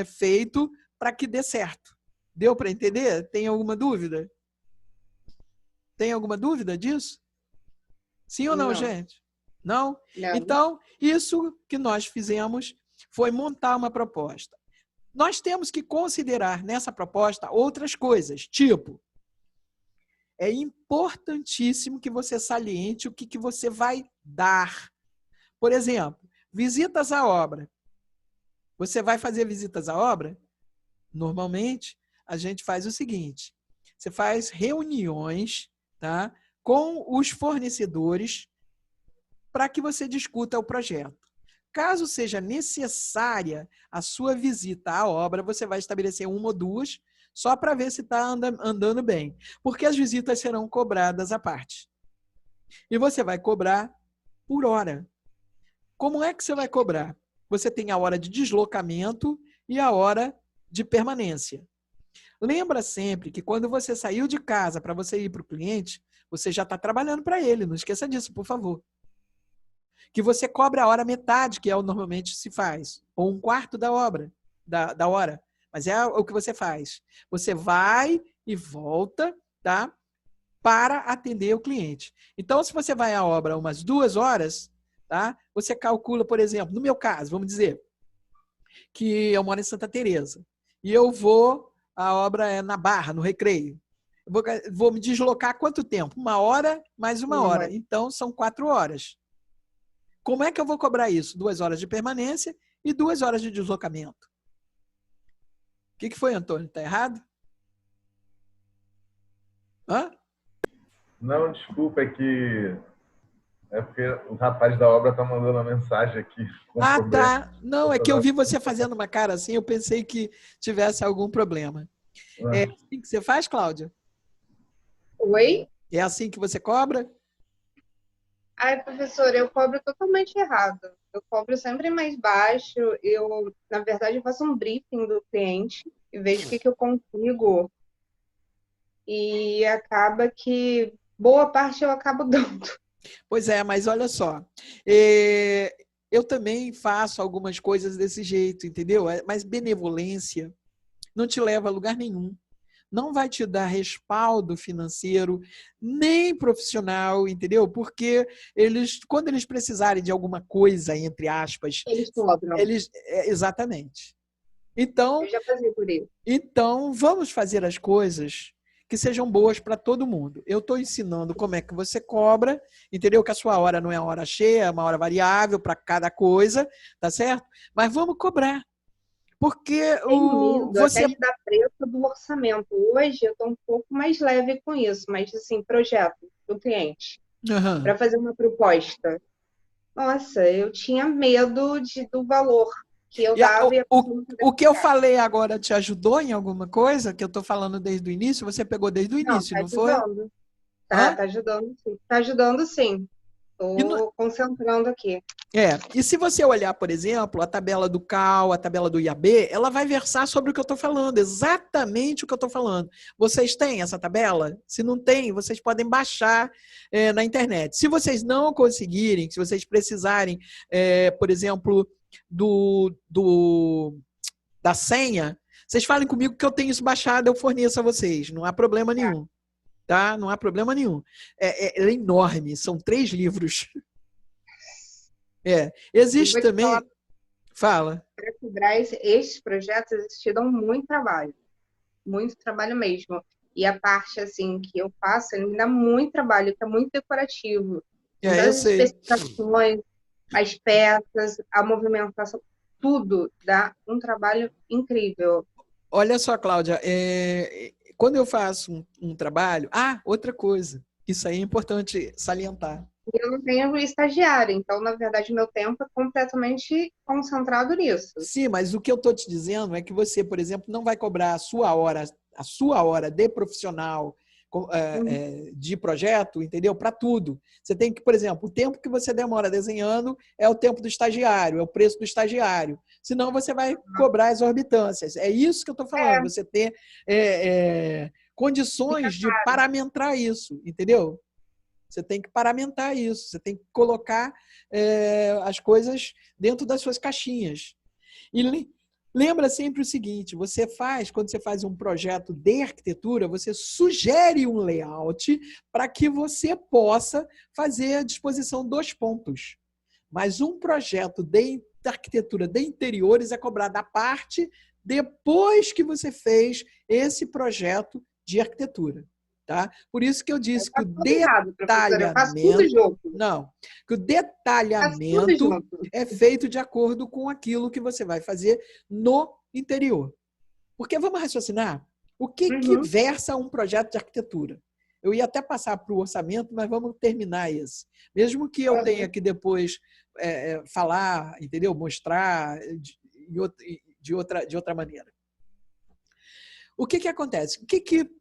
feito para que dê certo. Deu para entender? Tem alguma dúvida? Tem alguma dúvida disso? Sim ou não, gente? Não? Não. Então, isso que nós fizemos foi montar uma proposta. Nós temos que considerar nessa proposta outras coisas, tipo, é importantíssimo que você saliente o que você vai dar. Por exemplo, visitas à obra. Você vai fazer visitas à obra? Normalmente, a gente faz o seguinte, você faz reuniões, tá, com os fornecedores para que você discuta o projeto. Caso seja necessária a sua visita à obra, você vai estabelecer uma ou duas, só para ver se está andando bem. Porque as visitas serão cobradas à parte. E você vai cobrar por hora. Como é que você vai cobrar? Você tem a hora de deslocamento e a hora de permanência. Lembra sempre que quando você saiu de casa para você ir para o cliente, você já está trabalhando para ele. Não esqueça disso, por favor. Que você cobra a hora metade, que é o normalmente se faz. Ou um quarto da obra, da hora. Mas é o que você faz. Você vai e volta, tá? Para atender o cliente. Então, se você vai à obra umas 2 horas, tá? Você calcula, por exemplo, no meu caso, vamos dizer que eu moro em Santa Teresa e eu vou, a obra é na Barra, no Recreio. Eu vou me deslocar quanto tempo? 1 hora mais 1 hora. Então, são 4 horas. Como é que eu vou cobrar isso? 2 horas de permanência e 2 horas de deslocamento. O que foi, Antônio? Está errado? Hã? Não, desculpa, é porque o rapaz da obra está mandando uma mensagem aqui. Ah, tá. Não, é que eu vi você fazendo uma cara assim, eu pensei que tivesse algum problema. É assim que você faz, Cláudia? Oi? É assim que você cobra? Ai, professora, eu cobro totalmente errado. Eu cobro sempre mais baixo. Eu, na verdade, eu faço um briefing do cliente e vejo o que eu consigo. E acaba que boa parte eu acabo dando. Pois é, mas olha só. Eu também faço algumas coisas desse jeito, entendeu? Mas benevolência não te leva a lugar nenhum. Não vai te dar respaldo financeiro, nem profissional, entendeu? Porque quando eles precisarem de alguma coisa, entre aspas, Eles cobram. Exatamente. Então, Eu já passei por isso. Então, vamos fazer as coisas que sejam boas para todo mundo. Eu estou ensinando como é que você cobra, entendeu? Que a sua hora não é uma hora cheia, é uma hora variável para cada coisa, tá certo? Mas vamos cobrar. Porque você até dá preço do orçamento. Hoje eu estou um pouco mais leve com isso, mas assim, projeto do cliente para fazer uma proposta. Nossa, eu tinha medo do valor que eu dava. O que eu falei agora te ajudou em alguma coisa? Que eu estou falando desde o início? Você pegou desde o início, não foi? Tá ajudando sim. Tá ajudando sim. Estou concentrando aqui. E se você olhar, por exemplo, a tabela do CAL, a tabela do IAB, ela vai versar sobre o que eu estou falando, exatamente o que eu estou falando. Vocês têm essa tabela? Se não tem, vocês podem baixar na internet. Se vocês não conseguirem, se vocês precisarem, por exemplo, da senha, vocês falem comigo que eu tenho isso baixado, eu forneço a vocês, não há problema nenhum. Tá? Não há problema nenhum. É enorme, são 3 livros. Existe também... Fala. Para cobrar esses projetos, eles te dão muito trabalho mesmo. E a parte assim que eu faço, ele me dá muito trabalho, que é muito decorativo. Eu as sei. especificações, as peças, a movimentação, tudo dá um trabalho incrível. Olha só, Cláudia, quando eu faço um trabalho... outra coisa, isso aí é importante salientar. E eu não tenho estagiário, então, na verdade, meu tempo é completamente concentrado nisso. Sim, mas o que eu estou te dizendo é que você, por exemplo, não vai cobrar a sua hora de profissional de projeto, entendeu? Para tudo. Você tem que, por exemplo, o tempo que você demora desenhando é o tempo do estagiário, é o preço do estagiário. Senão você vai cobrar exorbitâncias. É isso que eu estou falando. Você ter condições de parametrar isso, entendeu? Você tem que paramentar isso, você tem que colocar as coisas dentro das suas caixinhas. E lembra sempre o seguinte, quando você faz um projeto de arquitetura, você sugere um layout para que você possa fazer a disposição dos pontos. Mas um projeto de arquitetura de interiores é cobrado à parte depois que você fez esse projeto de arquitetura. Tá? Por isso que eu disse que o detalhamento, que o detalhamento é feito de acordo com aquilo que você vai fazer no interior. Porque vamos raciocinar, o que versa um projeto de arquitetura? Eu ia até passar para o orçamento, mas vamos terminar esse. Mesmo que eu tenha que depois falar, entendeu? Mostrar de outra maneira. O que acontece?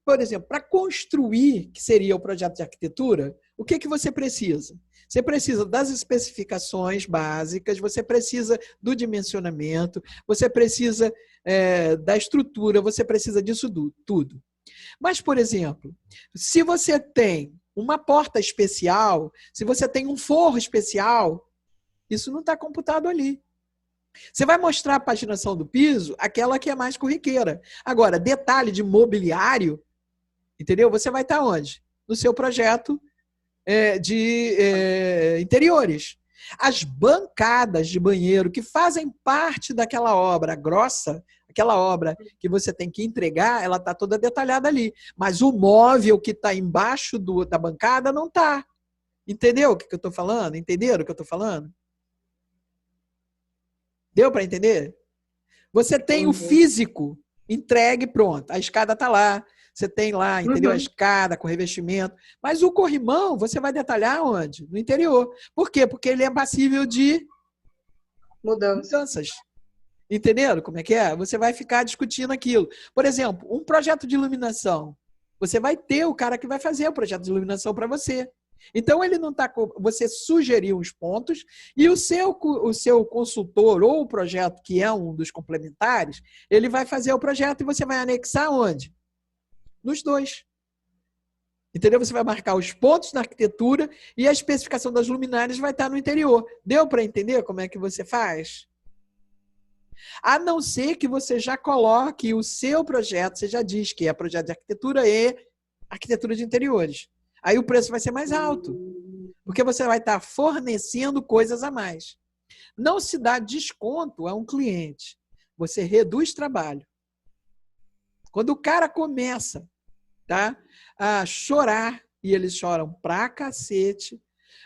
Por exemplo, para construir, que seria o projeto de arquitetura, o que você precisa? Você precisa das especificações básicas, você precisa do dimensionamento, você precisa da estrutura, você precisa disso tudo. Mas, por exemplo, se você tem uma porta especial, se você tem um forro especial, isso não está computado ali. Você vai mostrar a paginação do piso, aquela que é mais corriqueira. Agora, detalhe de mobiliário, entendeu? Você vai estar onde? No seu projeto de interiores. As bancadas de banheiro que fazem parte daquela obra grossa, aquela obra que você tem que entregar, ela está toda detalhada ali. Mas o móvel que está embaixo da bancada não está. Entendeu o que eu estou falando? Entenderam o que eu estou falando? Deu para entender? Você tem o físico entregue, pronto. A escada está lá. Você tem lá, entendeu? A escada com revestimento. Mas o corrimão, você vai detalhar onde? No interior. Por quê? Porque ele é passível de mudanças. Entenderam como é que é? Você vai ficar discutindo aquilo. Por exemplo, um projeto de iluminação. Você vai ter o cara que vai fazer o projeto de iluminação para você. Então, ele não está. Você sugeriu os pontos e o seu consultor ou o projeto, que é um dos complementares, ele vai fazer o projeto e você vai anexar onde? Nos dois. Entendeu? Você vai marcar os pontos na arquitetura e a especificação das luminárias vai estar no interior. Deu para entender como é que você faz? A não ser que você já coloque o seu projeto, você já diz que é projeto de arquitetura e arquitetura de interiores. Aí o preço vai ser mais alto, porque você vai estar fornecendo coisas a mais. Não se dá desconto a um cliente. Você reduz trabalho. Quando o cara começa, tá, a chorar, e eles choram pra cacete,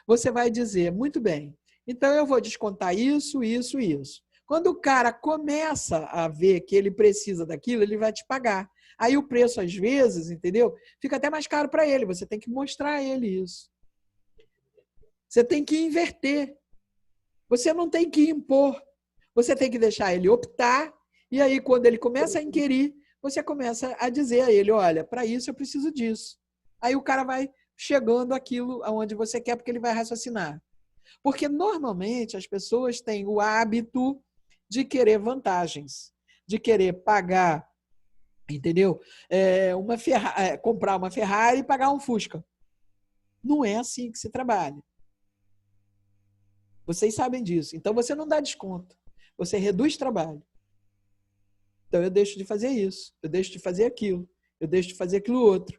você vai dizer, muito bem, então eu vou descontar isso, isso e isso. Quando o cara começa a ver que ele precisa daquilo, ele vai te pagar. Aí o preço, às vezes, entendeu? Fica até mais caro para ele. Você tem que mostrar a ele isso. Você tem que inverter. Você não tem que impor. Você tem que deixar ele optar. E aí, quando ele começa a inquirir, você começa a dizer a ele, olha, para isso eu preciso disso. Aí o cara vai chegando àquilo aonde você quer, porque ele vai raciocinar. Porque, normalmente, as pessoas têm o hábito de querer vantagens, de querer pagar, entendeu? Comprar uma Ferrari e pagar um Fusca. Não é assim que se trabalha. Vocês sabem disso. Então, você não dá desconto. Você reduz trabalho. Então, eu deixo de fazer isso. Eu deixo de fazer aquilo. Eu deixo de fazer aquilo outro.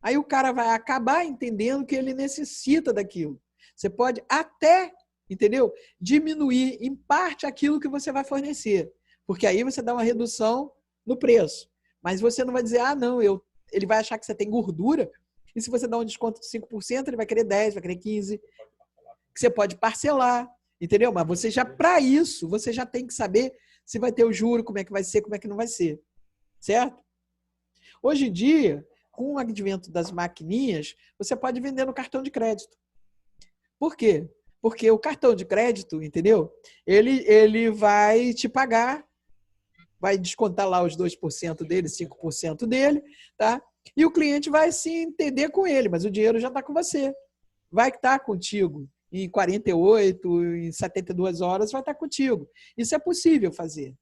Aí o cara vai acabar entendendo que ele necessita daquilo. Você pode até, entendeu? Diminuir em parte aquilo que você vai fornecer. Porque aí você dá uma redução no preço. Mas você não vai dizer, não, ele vai achar que você tem gordura. E se você dá um desconto de 5%, ele vai querer 10%, vai querer 15%. Que você pode parcelar, entendeu? Mas você já, para isso, você já tem que saber se vai ter o juro, como é que vai ser, como é que não vai ser. Certo? Hoje em dia, com o advento das maquininhas, você pode vender no cartão de crédito. Por quê? Porque o cartão de crédito, entendeu? Ele vai te pagar, vai descontar lá os 2% dele, 5% dele, tá? E o cliente vai se entender com ele, mas o dinheiro já está com você. Vai estar contigo. Em 48, em 72 horas vai estar contigo. Isso é possível fazer.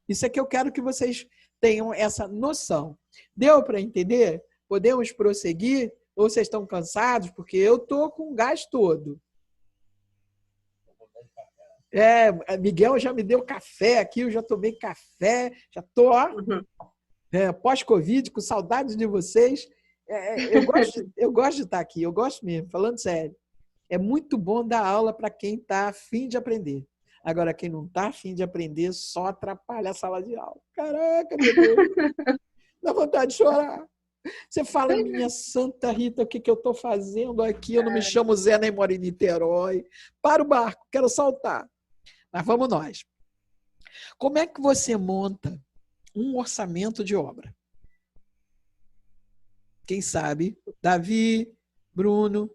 Isso é que eu quero que vocês tenham essa noção. Deu para entender? Podemos prosseguir? Ou vocês estão cansados? Porque eu estou com o gás todo. Miguel já me deu café aqui, eu já tomei café, já estou pós-Covid, com saudades de vocês. Eu gosto de estar aqui, eu gosto mesmo, falando sério. É muito bom dar aula para quem está a fim de aprender. Agora, quem não está a fim de aprender só atrapalha a sala de aula. Caraca, meu Deus! Dá vontade de chorar. Você fala, minha Santa Rita, o que eu estou fazendo aqui? Eu não me chamo Zé, nem moro em Niterói. Para o barco, quero saltar. Mas vamos nós. Como é que você monta um orçamento de obra? Quem sabe? Davi, Bruno,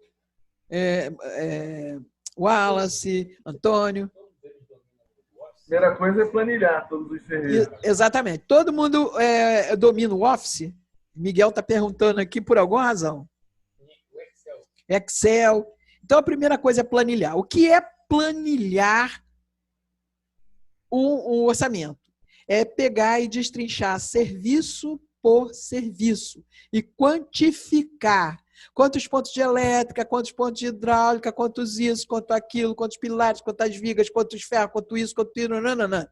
Wallace, Antônio. Primeira coisa é planilhar todos os serviços. Exatamente. Todo mundo domina o Office? Miguel está perguntando aqui por alguma razão. Excel. Então, a primeira coisa é planilhar. O que é planilhar um orçamento? É pegar e destrinchar serviço por serviço e quantificar quantos pontos de elétrica, quantos pontos de hidráulica, quantos isso, quanto aquilo, quantos pilares, quantas vigas, quantos ferros, quanto isso, quanto isso, nananã.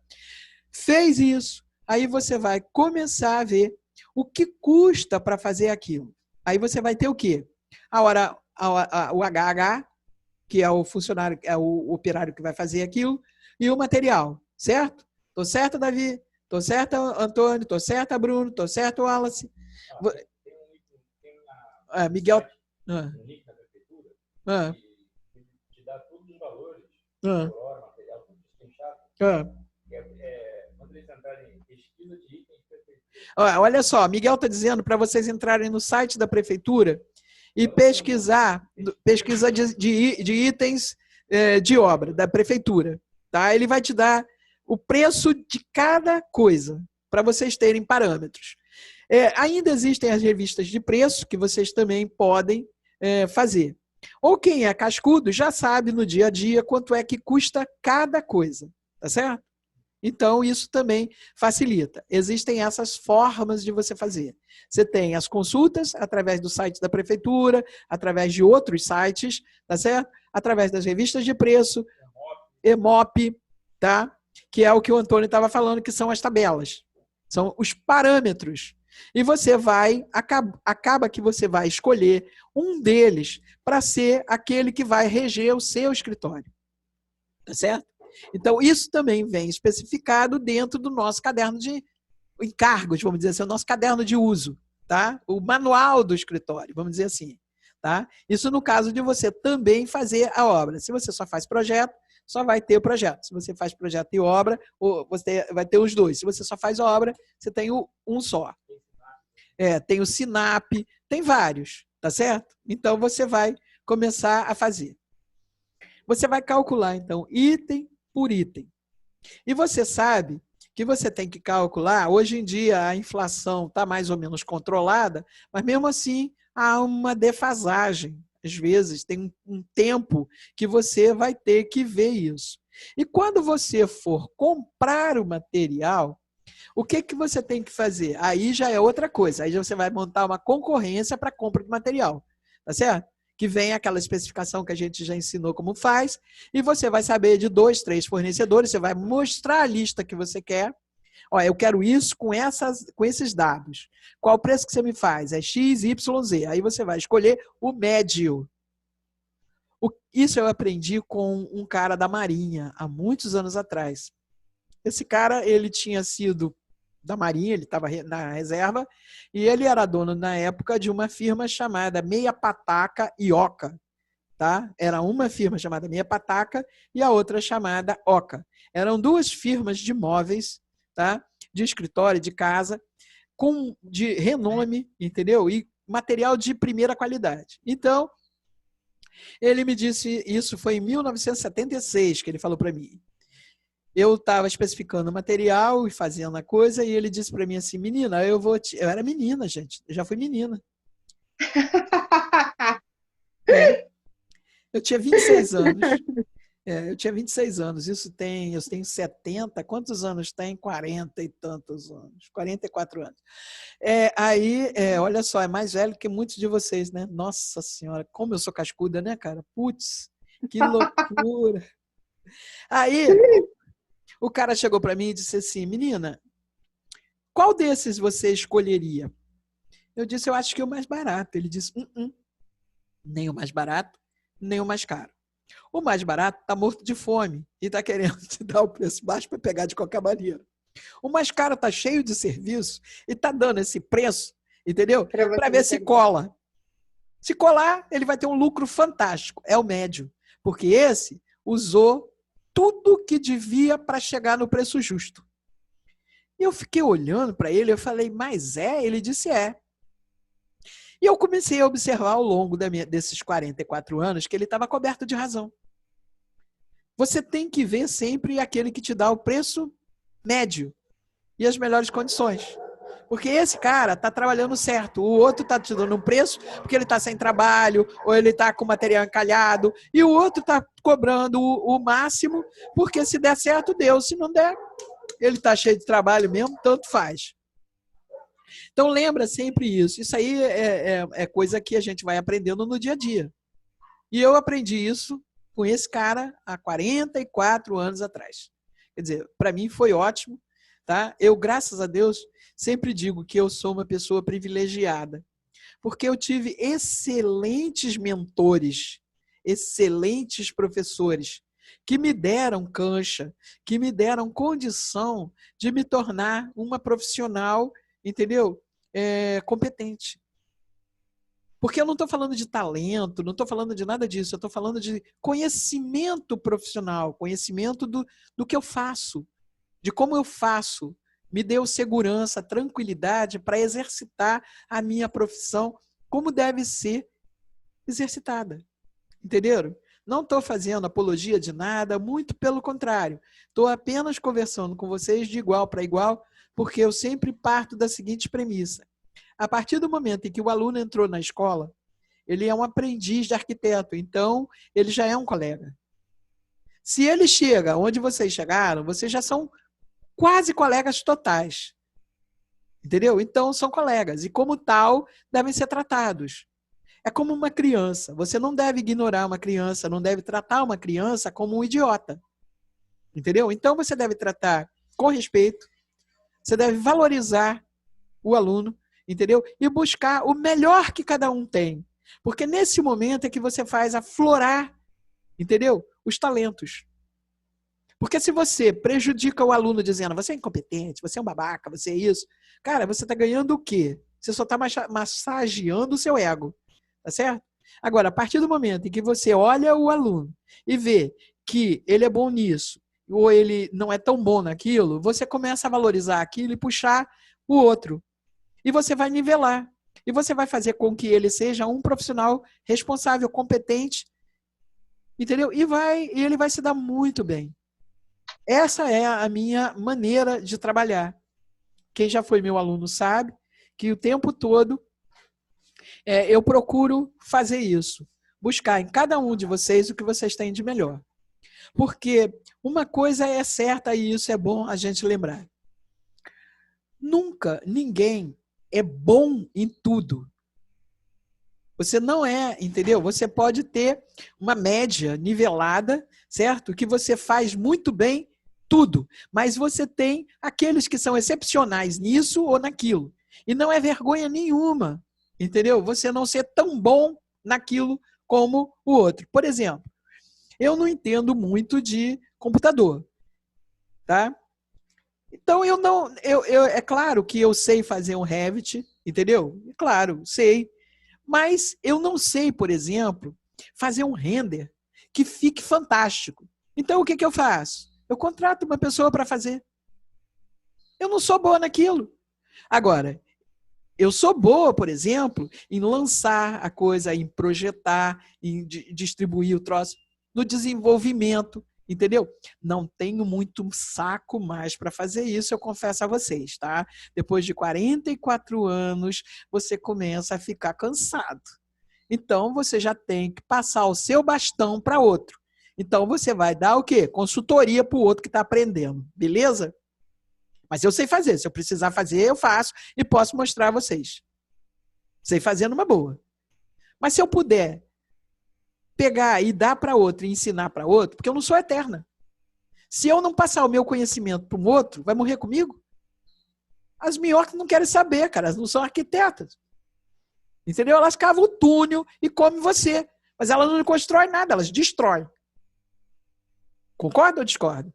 Fez isso, aí você vai começar a ver o que custa para fazer aquilo. Aí você vai ter o quê? O HH, que é o funcionário, é o operário que vai fazer aquilo, e o material, certo? Tô certo, Davi? Tô certo, Antônio? Tô certo, Bruno? Tô certo, Wallace? Miguel. Um link na prefeitura que te dá todos os valores por hora, material, tudo destrinchado. Quando eles entrarem em pesquisa de itens de prefeitura. Olha só, Miguel está dizendo para vocês entrarem no site da prefeitura e pesquisa de itens de obra da prefeitura. Tá? Ele vai te dar o preço de cada coisa, para vocês terem parâmetros. Ainda existem as revistas de preço, que vocês também podem fazer. Ou quem é cascudo já sabe no dia a dia quanto é que custa cada coisa, tá certo? Então, isso também facilita. Existem essas formas de você fazer. Você tem as consultas através do site da prefeitura, através de outros sites, tá certo? Através das revistas de preço, EMOP, tá? Que é o que o Antônio estava falando, que são as tabelas. São os parâmetros. E você acaba que você vai escolher um deles para ser aquele que vai reger o seu escritório. Tá certo? Então, isso também vem especificado dentro do nosso caderno de encargos, vamos dizer assim, o nosso caderno de uso, tá? O manual do escritório, vamos dizer assim, tá? Isso no caso de você também fazer a obra. Se você só faz projeto, só vai ter o projeto. Se você faz projeto e obra, você vai ter os dois. Se você só faz obra, você tem um só. Tem o Sinap, tem vários, tá certo? Então, você vai começar a fazer. Você vai calcular, então, item por item. E você sabe que você tem que calcular, hoje em dia a inflação está mais ou menos controlada, mas mesmo assim há uma defasagem. Às vezes tem um tempo que você vai ter que ver isso. E quando você for comprar o material, o que você tem que fazer? Aí já é outra coisa. Aí você vai montar uma concorrência para compra de material. Tá certo? Que vem aquela especificação que a gente já ensinou como faz, e você vai saber de 2, 3 fornecedores, você vai mostrar a lista que você quer. Eu quero isso com esses dados. Qual o preço que você me faz? É X, Y, Z. Aí você vai escolher o médio. Isso eu aprendi com um cara da Marinha, há muitos anos atrás. Esse cara, ele tinha sido da Marinha, ele estava na reserva, e ele era dono, na época, de uma firma chamada Meia Pataca e Oca. Tá? Era uma firma chamada Meia Pataca e a outra chamada Oca. Eram duas firmas de móveis, tá? De escritório, de casa, de renome, entendeu? E material de primeira qualidade. Então, Ele me disse, isso foi em 1976 que ele falou para mim. Eu estava especificando o material e fazendo a coisa, e ele disse para mim assim, menina, eu era menina, gente, eu já fui menina. Eu tinha 26 anos. Eu tinha 26 anos. Eu tenho 70. Quantos anos tem? 40 e tantos anos. 44 anos. Olha só, é mais velho que muitos de vocês, né? Nossa Senhora, como eu sou cascuda, né, cara? Putz, que loucura. Aí, o cara chegou para mim e disse assim, menina, qual desses você escolheria? Eu disse, eu acho que o mais barato. Ele disse, nem o mais barato, nem o mais caro. O mais barato está morto de fome e está querendo te dar o preço baixo para pegar de qualquer maneira. O mais caro está cheio de serviço e está dando esse preço, entendeu? Para ver se cola. Se colar, ele vai ter um lucro fantástico. É o médio. Porque esse usou tudo que devia para chegar no preço justo. E eu fiquei olhando para ele, eu falei, mas é? Ele disse é. E eu comecei a observar ao longo desses 44 anos que ele estava coberto de razão. Você tem que ver sempre aquele que te dá o preço médio e as melhores condições. Porque esse cara está trabalhando certo, o outro está te dando um preço porque ele está sem trabalho, ou ele está com material encalhado, e o outro está cobrando o máximo, porque se der certo, deu. Se não der, ele está cheio de trabalho mesmo, tanto faz. Então, lembra sempre isso. Isso aí é coisa que a gente vai aprendendo no dia a dia. E eu aprendi isso com esse cara há 44 anos atrás. Quer dizer, para mim foi ótimo. Tá? Eu, graças a Deus, sempre digo que eu sou uma pessoa privilegiada. Porque eu tive excelentes mentores, excelentes professores, que me deram cancha, que me deram condição de me tornar uma profissional, entendeu? Competente. Porque eu não estou falando de talento, não estou falando de nada disso, eu estou falando de conhecimento profissional, conhecimento do que eu faço, de como eu faço. Me deu segurança, tranquilidade para exercitar a minha profissão como deve ser exercitada. Entenderam? Não estou fazendo apologia de nada, muito pelo contrário. Estou apenas conversando com vocês de igual para igual, porque eu sempre parto da seguinte premissa. A partir do momento em que o aluno entrou na escola, ele é um aprendiz de arquiteto, então ele já é um colega. Se ele chega onde vocês chegaram, vocês já são quase colegas totais. Entendeu? Então são colegas e como tal devem ser tratados. É como uma criança. Você não deve ignorar uma criança, não deve tratar uma criança como um idiota. Entendeu? Então você deve tratar com respeito, você deve valorizar o aluno, entendeu? E buscar o melhor que cada um tem. Porque nesse momento é que você faz aflorar, entendeu? Os talentos. Porque se você prejudica o aluno dizendo você é incompetente, você é um babaca, você é isso, cara, você está ganhando o quê? Você só está massageando o seu ego. Tá certo? Agora, a partir do momento em que você olha o aluno e vê que ele é bom nisso, ou ele não é tão bom naquilo, você começa a valorizar aquilo e puxar o outro. E você vai nivelar. E você vai fazer com que ele seja um profissional responsável, competente, entendeu? E ele vai se dar muito bem. Essa é a minha maneira de trabalhar. Quem já foi meu aluno sabe que o tempo todo eu procuro fazer isso. Buscar em cada um de vocês o que vocês têm de melhor. Porque uma coisa é certa e isso é bom a gente lembrar. Nunca ninguém é bom em tudo. Você não é, entendeu? Você pode ter uma média nivelada, certo? Que você faz muito bem tudo. Mas você tem aqueles que são excepcionais nisso ou naquilo. E não é vergonha nenhuma, entendeu? Você não ser tão bom naquilo como o outro. Por exemplo, eu não entendo muito de computador, tá? Então é claro que eu sei fazer um Revit, entendeu? É claro, sei. Mas eu não sei, por exemplo, fazer um render que fique fantástico. Então o que eu faço? Eu contrato uma pessoa para fazer. Eu não sou boa naquilo. Agora, Eu sou boa, por exemplo, em lançar a coisa, em projetar, em distribuir o troço, no desenvolvimento, entendeu? Não tenho muito saco mais para fazer isso, eu confesso a vocês, tá? Depois de 44 anos, você começa a ficar cansado. Então, você já tem que passar o seu bastão para outro. Então, você vai dar o quê? Consultoria para o outro que está aprendendo, beleza? Mas eu sei fazer. Se eu precisar fazer, eu faço e posso mostrar a vocês. Sei fazer numa boa. Mas se eu puder pegar e dar para outro e ensinar para outro, porque eu não sou eterna. Se eu não passar o meu conhecimento para um outro, vai morrer comigo? As minhocas não querem saber, cara. Elas não são arquitetas. Entendeu? Elas cavam o túnel e comem você. Mas elas não constroem nada, elas destroem. Concorda ou discorda?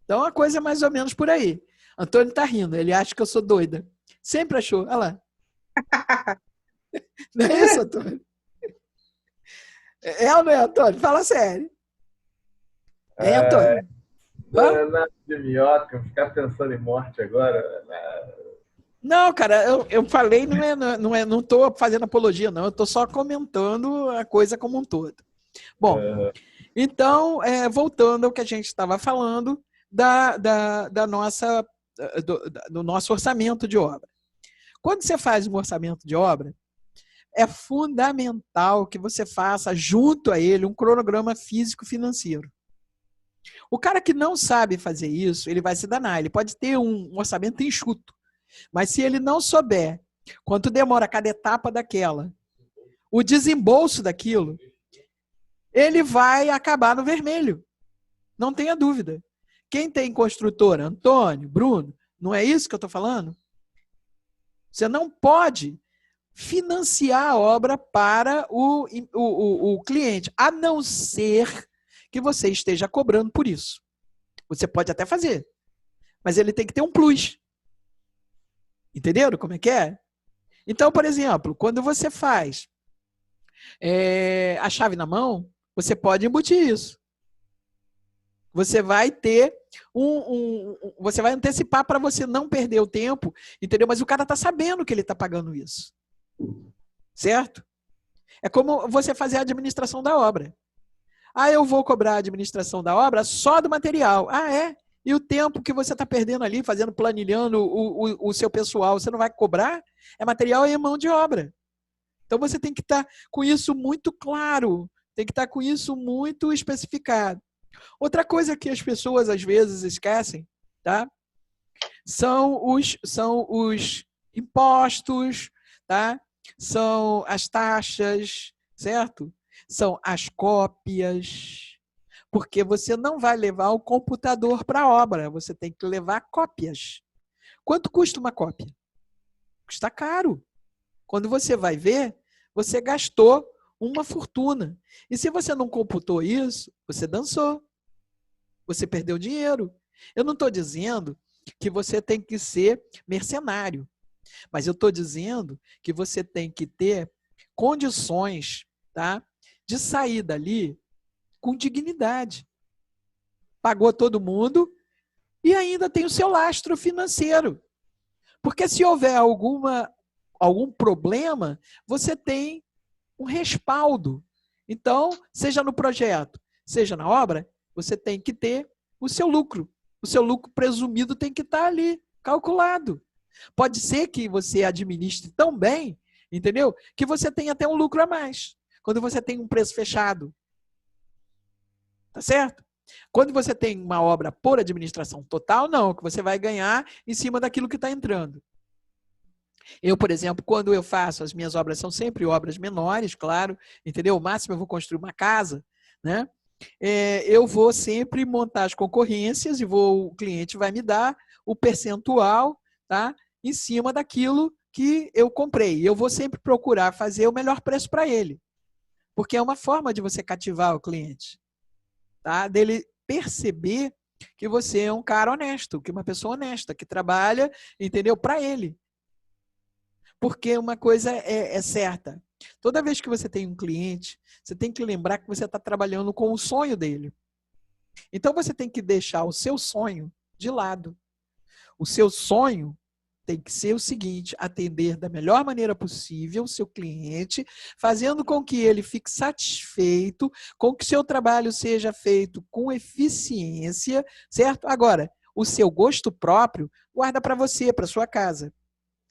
Então a coisa é mais ou menos por aí. Antônio tá rindo, ele acha que eu sou doida. Sempre achou, olha lá. Não é isso, Antônio? É ou não é, Antônio? Fala sério. É, Antônio? Não é nada de minhoca, ficar pensando em morte agora. Não, cara, eu falei, não estou fazendo apologia, não. Eu estou só comentando a coisa como um todo. Bom, então, voltando ao que a gente estava falando do nosso orçamento de obra. Quando você faz um orçamento de obra, é fundamental que você faça junto a ele um cronograma físico-financeiro. O cara que não sabe fazer isso, ele vai se danar. Ele pode ter um orçamento enxuto, mas se ele não souber quanto demora cada etapa daquela, o desembolso daquilo, ele vai acabar no vermelho. Não tenha dúvida. Quem tem construtora? Antônio, Bruno, não é isso que eu estou falando? Você não pode financiar a obra para o cliente, a não ser que você esteja cobrando por isso. Você pode até fazer, mas ele tem que ter um plus. Entenderam como é que é? Então, por exemplo, quando você faz a chave na mão, você pode embutir isso. Você vai ter você vai antecipar para você não perder o tempo, entendeu? Mas o cara está sabendo que ele está pagando isso. Certo? É como você fazer a administração da obra. Ah, eu vou cobrar a administração da obra só do material. Ah, é? E o tempo que você está perdendo ali, planilhando o seu pessoal, você não vai cobrar? É material e mão de obra. Então você tem que estar com isso muito claro, tem que estar com isso muito especificado. Outra coisa que as pessoas às vezes esquecem, tá? São os impostos, tá? São as taxas, certo? São as cópias. Porque você não vai levar o computador para a obra, você tem que levar cópias. Quanto custa uma cópia? Custa caro. Quando você vai ver, você gastou uma fortuna. E se você não computou isso, você dançou. Você perdeu dinheiro. Eu não estou dizendo que você tem que ser mercenário, mas eu estou dizendo que você tem que ter condições, tá, de sair dali com dignidade. Pagou todo mundo e ainda tem o seu lastro financeiro. Porque se houver algum problema, você tem um respaldo. Então, seja no projeto, seja na obra, você tem que ter o seu lucro. O seu lucro presumido tem que estar ali, calculado. Pode ser que você administre tão bem, entendeu? Que você tenha até um lucro a mais. Quando você tem um preço fechado. Tá certo? Quando você tem uma obra por administração total, não. Que você vai ganhar em cima daquilo que está entrando. Eu, por exemplo, quando eu faço, as minhas obras são sempre obras menores, claro, entendeu? O máximo eu vou construir uma casa, né? Eu vou sempre montar as concorrências e o cliente vai me dar o percentual, tá? Em cima daquilo que eu comprei. Eu vou sempre procurar fazer o melhor preço para ele. Porque é uma forma de você cativar o cliente. Tá? Dele perceber que você é um cara honesto, que é uma pessoa honesta, que trabalha, entendeu? Para ele. Porque uma coisa é certa. Toda vez que você tem um cliente, você tem que lembrar que você está trabalhando com o sonho dele. Então você tem que deixar o seu sonho de lado. O seu sonho tem que ser o seguinte: atender da melhor maneira possível o seu cliente, fazendo com que ele fique satisfeito, com que o seu trabalho seja feito com eficiência, certo? Agora, o seu gosto próprio, guarda para você, para sua casa.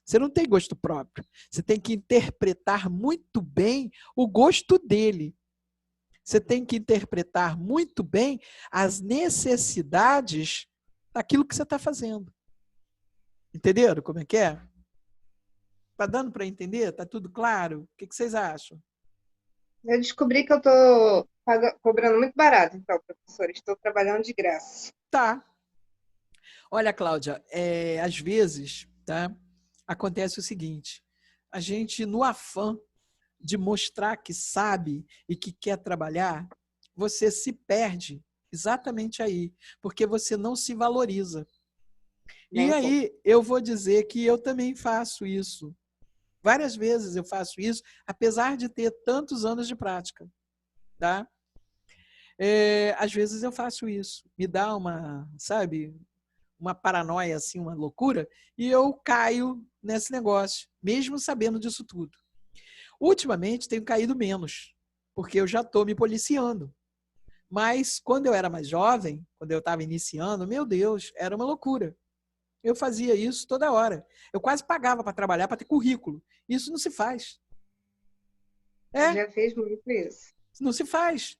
Você não tem gosto próprio. Você tem que interpretar muito bem o gosto dele. Você tem que interpretar muito bem as necessidades daquilo que você está fazendo. Entenderam como é que é? Está dando para entender? Está tudo claro? O que vocês acham? Eu descobri que eu estou cobrando muito barato, então, professora. Estou trabalhando de graça. Tá. Olha, Cláudia, às vezes, tá, acontece o seguinte: a gente, no afã de mostrar que sabe e que quer trabalhar, você se perde exatamente aí, porque você não se valoriza. E aí, eu vou dizer que eu também faço isso. Várias vezes eu faço isso, apesar de ter tantos anos de prática. Tá? Às vezes eu faço isso. Me dá uma, sabe, uma paranoia, assim, uma loucura, e eu caio nesse negócio, mesmo sabendo disso tudo. Ultimamente, tenho caído menos, porque eu já estou me policiando. Mas, quando eu era mais jovem, quando eu estava iniciando, meu Deus, era uma loucura. Eu fazia isso toda hora. Eu quase pagava para trabalhar, para ter currículo. Isso não se faz. Já fez muito isso. Não se faz.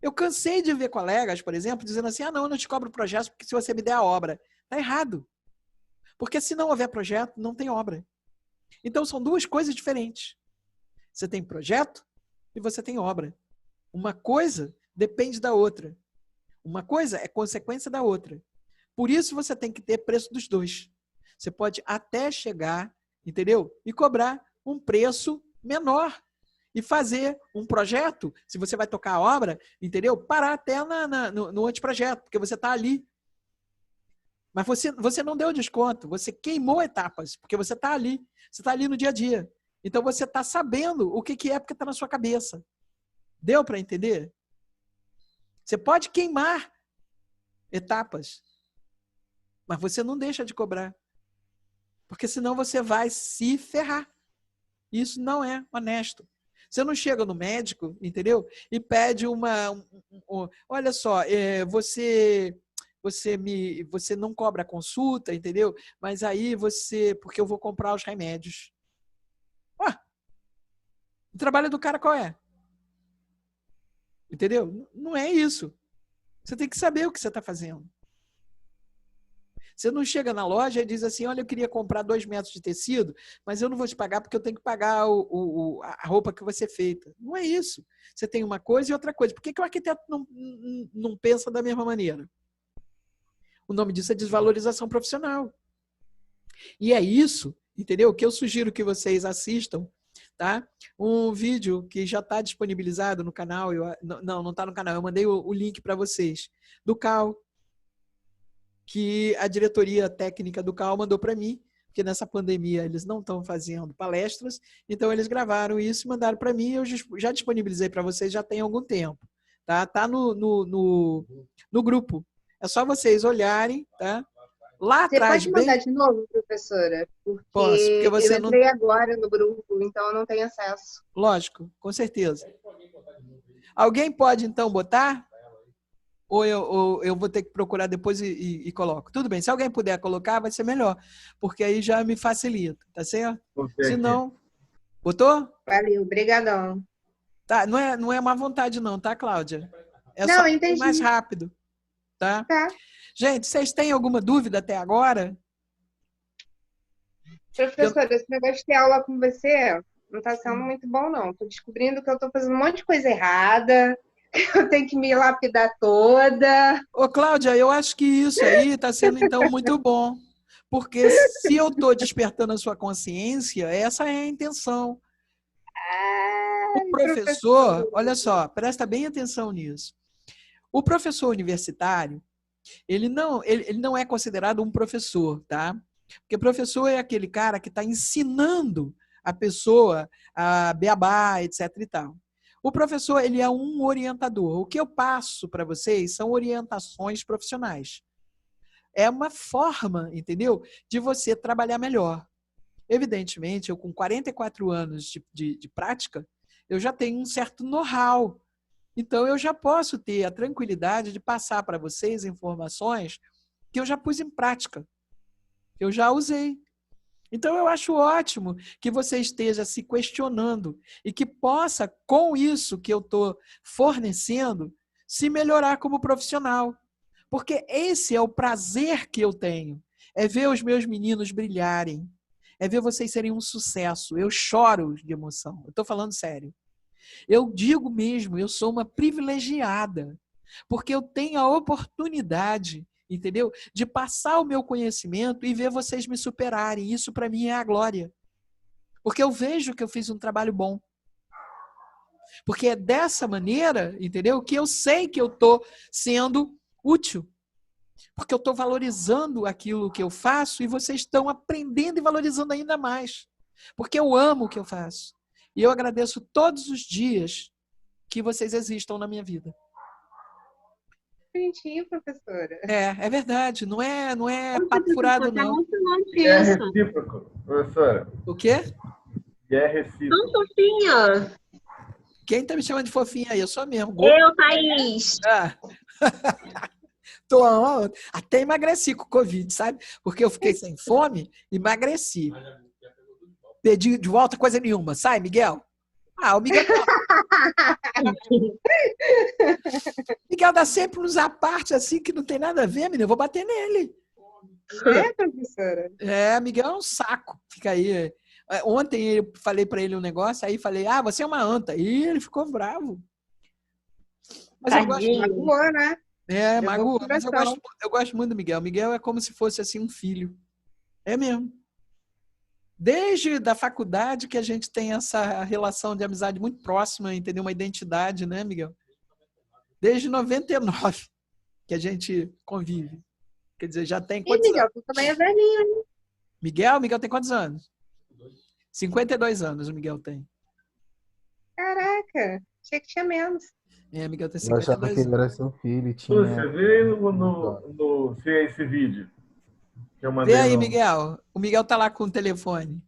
Eu cansei de ver colegas, por exemplo, dizendo assim: não, eu não te cobro projeto porque se você me der a obra. Está errado. Porque se não houver projeto, não tem obra. Então, são duas coisas diferentes. Você tem projeto e você tem obra. Uma coisa depende da outra. Uma coisa é consequência da outra. Por isso, você tem que ter preço dos dois. Você pode até chegar, entendeu? E cobrar um preço menor. E fazer um projeto, se você vai tocar a obra, entendeu? Parar até no anteprojeto, porque você está ali. Mas você não deu desconto, você queimou etapas, porque você está ali. Você está ali no dia a dia. Então, você está sabendo o que é porque está na sua cabeça. Deu para entender? Você pode queimar etapas, mas você não deixa de cobrar. Porque senão você vai se ferrar. Isso não é honesto. Você não chega no médico, entendeu? E pede olha só, você não cobra a consulta, entendeu? Mas aí porque eu vou comprar os remédios. O trabalho do cara qual é? Entendeu? Não é isso. Você tem que saber o que você está fazendo. Você não chega na loja e diz assim: olha, eu queria comprar 2 metros de tecido, mas eu não vou te pagar porque eu tenho que pagar a roupa que vai ser feita. Não é isso. Você tem uma coisa e outra coisa. Por que o arquiteto não pensa da mesma maneira? O nome disso é desvalorização profissional. E é isso, entendeu? Que eu sugiro que vocês assistam, tá? Um vídeo que já está disponibilizado no canal. Não está no canal. Eu mandei o link para vocês. Do CAL, que a diretoria técnica do CAL mandou para mim, porque nessa pandemia eles não estão fazendo palestras, então eles gravaram isso e mandaram para mim, eu já disponibilizei para vocês já tem algum tempo. Tá no grupo. É só vocês olharem, tá? Lá atrás... Você pode mandar de novo, professora? Posso, porque você eu entrei agora no grupo, então eu não tenho acesso. Lógico, com certeza. Alguém pode, então, botar? Ou eu vou ter que procurar depois e coloco. Tudo bem, se alguém puder colocar, vai ser melhor, porque aí já me facilita, tá certo? Se não... Botou? Valeu, brigadão. Tá, não é má vontade não, tá, Cláudia? É não, só entendi. mais rápido, tá? Tá. Gente, vocês têm alguma dúvida até agora? Professora, esse negócio de ter aula com você não tá sendo muito bom, não. Tô descobrindo que eu tô fazendo um monte de coisa errada, eu tenho que me lapidar toda. Ô, Cláudia, eu acho que isso aí está sendo, então, muito bom. Porque se eu estou despertando a sua consciência, essa é a intenção. O professor, olha só, presta bem atenção nisso. O professor universitário, ele não é considerado um professor, tá? Porque professor é aquele cara que está ensinando a pessoa a beabá, etc. e tal. O professor, ele é um orientador. O que eu passo para vocês são orientações profissionais. é uma forma, entendeu? De você trabalhar melhor. Evidentemente, eu com 44 anos de prática, eu já tenho um certo know-how. Então, eu já posso ter a tranquilidade de passar para vocês informações que eu já pus em prática, que eu já usei. Então, eu acho ótimo que você esteja se questionando e que possa, com isso que eu estou fornecendo, se melhorar como profissional. Porque esse é o prazer que eu tenho, é ver os meus meninos brilharem, é ver vocês serem um sucesso. Eu choro de emoção, eu estou falando sério. Eu digo mesmo, eu sou uma privilegiada, porque eu tenho a oportunidade, entendeu? De passar o meu conhecimento e ver vocês me superarem. Isso para mim é a glória. Porque eu vejo que eu fiz um trabalho bom. Porque é dessa maneira, entendeu? Que eu sei que eu estou sendo útil. Porque eu estou valorizando aquilo que eu faço e vocês estão aprendendo e valorizando ainda mais. Porque eu amo o que eu faço. E eu agradeço todos os dias que vocês existam na minha vida. Bonitinho, professora. É verdade. Não é papo furado, não. É recíproco, professora. O quê? É recíproco. Tão fofinha. Quem tá me chamando de fofinha aí? Eu sou mesmo. Eu, Thaís. Até emagreci com o Covid, sabe? Porque eu fiquei sem fome, emagreci. Pedi de volta coisa nenhuma. Sai, Miguel. O Miguel... Miguel dá sempre uns apartes assim que não tem nada a ver, menino. Eu vou bater nele. É, professora? Miguel é um saco. Fica aí. Ontem eu falei pra ele um negócio, aí falei, você é uma anta. E ele ficou bravo. Mas eu gosto... Magoou, né? Magoou. Mas eu gosto muito do Miguel. Miguel é como se fosse assim um filho. É mesmo. Desde da faculdade que a gente tem essa relação de amizade muito próxima, entendeu? Uma identidade, né, Miguel? Desde 99 que a gente convive. Quer dizer, já tem quantos Miguel, anos? Tu também é velhinho, hein? Miguel tem quantos anos? 52 anos o Miguel tem. Caraca, achei que tinha menos. Miguel tem 52 anos. Eu achava que ele era seu filho. Lúcia, vê aí no esse vídeo. Vê aí, Miguel. O Miguel tá lá com o telefone.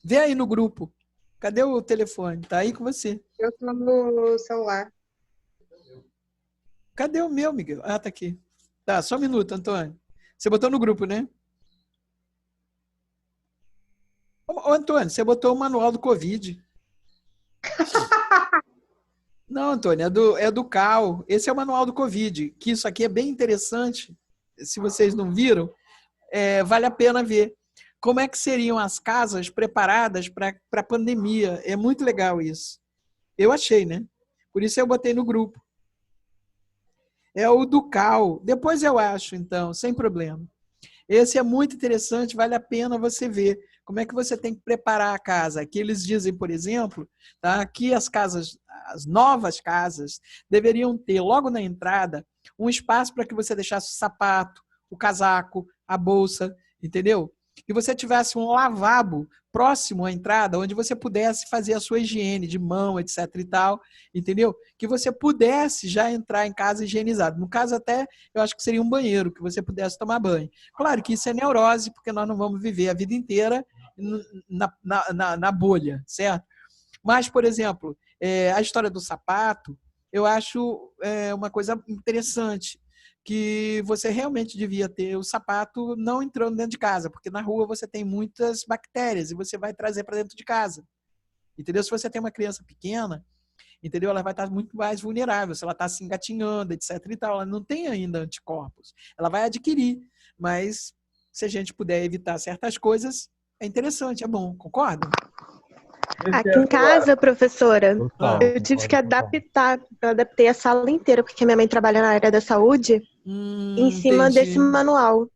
Vê aí no grupo. Cadê o telefone? Tá aí com você. Eu tô no celular. Cadê o meu, Miguel? Tá aqui. Tá, só um minuto, Antônio. Você botou no grupo, né? Ô, Antônio, você botou o manual do Covid. Não, Antônio, é do CAL. Esse é o manual do Covid, que isso aqui é bem interessante. Se vocês não viram, vale a pena ver. Como é que seriam as casas preparadas para a pandemia? É muito legal isso. Eu achei, né? Por isso eu botei no grupo. É o do CAL. Depois eu acho, então, sem problema. Esse é muito interessante, vale a pena você ver como é que você tem que preparar a casa. Aqui eles dizem, por exemplo, tá, que as novas casas deveriam ter, logo na entrada, um espaço para que você deixasse o sapato, o casaco, a bolsa, entendeu? Que você tivesse um lavabo próximo à entrada, onde você pudesse fazer a sua higiene de mão, etc e tal, entendeu? Que você pudesse já entrar em casa higienizado. No caso até, eu acho que seria um banheiro, que você pudesse tomar banho. Claro que isso é neurose, porque nós não vamos viver a vida inteira na bolha, certo? Mas, por exemplo, a história do sapato, eu acho uma coisa interessante, que você realmente devia ter o sapato não entrando dentro de casa, porque na rua você tem muitas bactérias e você vai trazer para dentro de casa. Entendeu? Se você tem uma criança pequena, entendeu? Ela vai estar muito mais vulnerável, se ela está se engatinhando, etc e tal, ela não tem ainda anticorpos. Ela vai adquirir, mas se a gente puder evitar certas coisas, é interessante, é bom. Concorda? Aqui em casa, professora, eu tive que adaptar. Eu adaptei a sala inteira, porque minha mãe trabalha na área da saúde, em cima desse manual.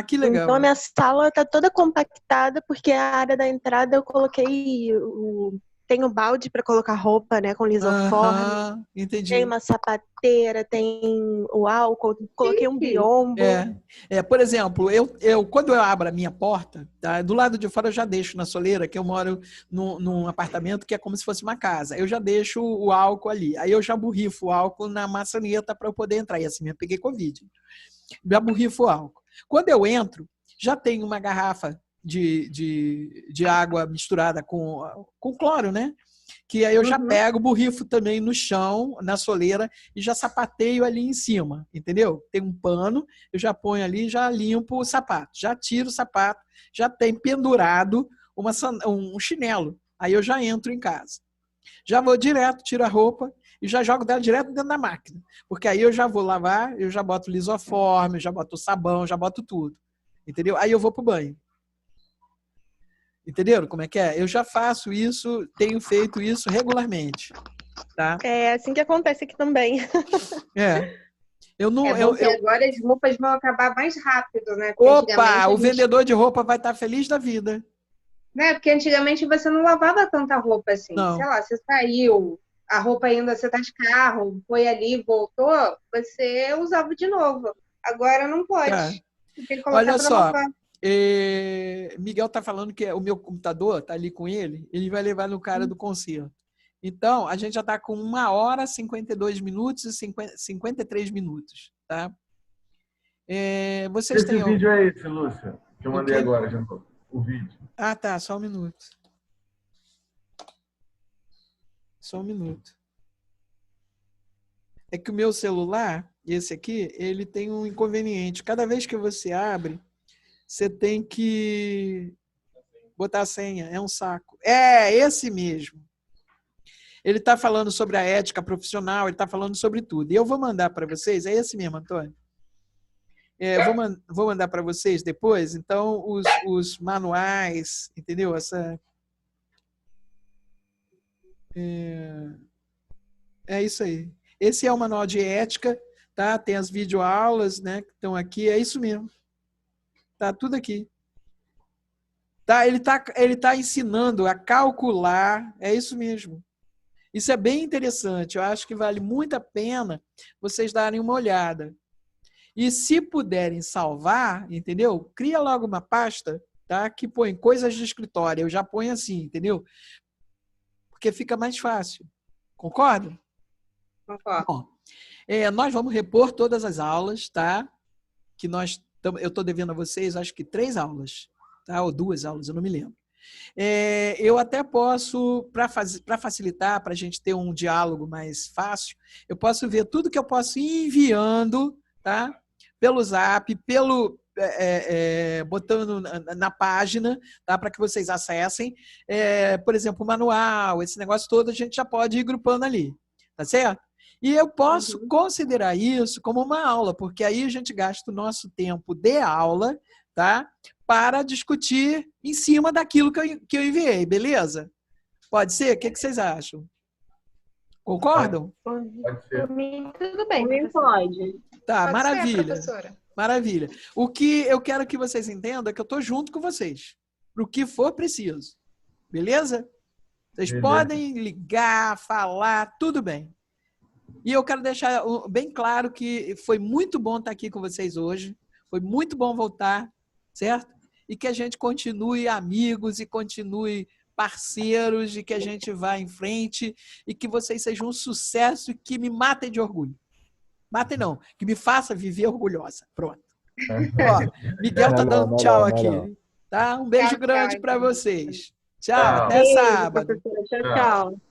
Que legal. Então, a minha sala está toda compactada, porque a área da entrada eu coloquei tem um balde para colocar roupa, né, com lisoforme. Entendi. Tem uma sapateira, tem o álcool, coloquei um biombo. Por exemplo, eu quando eu abro a minha porta, tá, do lado de fora eu já deixo na soleira, que eu moro num apartamento que é como se fosse uma casa. Eu já deixo o álcool ali. Aí eu já borrifo o álcool na maçaneta para eu poder entrar. E assim eu peguei Covid. já borrifo o álcool. Quando eu entro, já tem uma garrafa de água misturada com cloro, né? Que aí eu já pego, borrifo também no chão, na soleira, e já sapateio ali em cima, entendeu? Tem um pano, eu já ponho ali, já limpo o sapato, já tiro o sapato, já tem pendurado um chinelo. Aí eu já entro em casa. Já vou direto, tiro a roupa e já jogo dela direto dentro da máquina. Porque aí eu já vou lavar, eu já boto lisoforme, já boto sabão, já boto tudo. Entendeu? Aí eu vou pro banho. Entenderam como é que é? Eu já faço isso, tenho feito isso regularmente. Tá? É assim que acontece aqui também. Eu não, agora as roupas vão acabar mais rápido, né? Opa, o vendedor de roupa vai estar feliz da vida. Né? Porque antigamente você não lavava tanta roupa assim. Não. Sei lá, você saiu, a roupa ainda, você tá de carro, foi ali, voltou, você usava de novo. Agora não pode. Você tem que colocar Olha só, lavar. Miguel tá falando que o meu computador tá ali com ele vai levar no cara do concerto. Então, a gente já tá com 1h, 52 minutos e 53 minutos, tá? Vocês têm... Esse vídeo é esse, Lúcia, que eu mandei agora, já o vídeo. Ah, tá, só um minuto. Só um minuto. É que o meu celular, esse aqui, ele tem um inconveniente. Cada vez que você abre, você tem que botar a senha. É um saco. É, esse mesmo. Ele está falando sobre a ética profissional, ele está falando sobre tudo. E eu vou mandar para vocês, é esse mesmo, Antônio? Vou mandar para vocês depois, então, os manuais, entendeu? É isso aí. Esse é o manual de ética, tá? Tem as videoaulas, né, que estão aqui, é isso mesmo. Tá tudo aqui. Tá, ele tá ensinando a calcular, é isso mesmo. Isso é bem interessante, eu acho que vale muito a pena vocês darem uma olhada. E se puderem salvar, entendeu? Cria logo uma pasta, tá? Que põe coisas de escritório, eu já ponho assim, entendeu? Porque fica mais fácil. Concorda? Concordo. Bom, nós vamos repor todas as aulas, tá? Que eu estou devendo a vocês, acho que 3 aulas, tá? Ou 2 aulas, eu não me lembro. Eu até posso, para facilitar, para a gente ter um diálogo mais fácil, eu posso ver tudo que eu posso ir enviando, tá? Pelo Zap, botando na página, tá? Para que vocês acessem. Por exemplo, o manual, esse negócio todo, a gente já pode ir grupando ali, tá certo? E eu posso considerar isso como uma aula, porque aí a gente gasta o nosso tempo de aula, tá? Para discutir em cima daquilo que eu enviei, beleza? Pode ser? O que vocês acham? Concordam? Pode ser. Por mim, tudo bem. Também pode. Tá, Pode maravilha. ser, professora. Maravilha. O que eu quero que vocês entendam é que eu estou junto com vocês, para o que for preciso. Beleza? Vocês podem ligar, falar, tudo bem. E eu quero deixar bem claro que foi muito bom estar aqui com vocês hoje. Foi muito bom voltar, certo? E que a gente continue amigos e continue parceiros e que a gente vá em frente e que vocês sejam um sucesso e que me matem de orgulho. Matem não, que me faça viver orgulhosa. Pronto. Ó, Miguel tá dando tchau aqui. Tá? Um beijo grande para vocês. Tchau, até sábado. Tchau, tchau.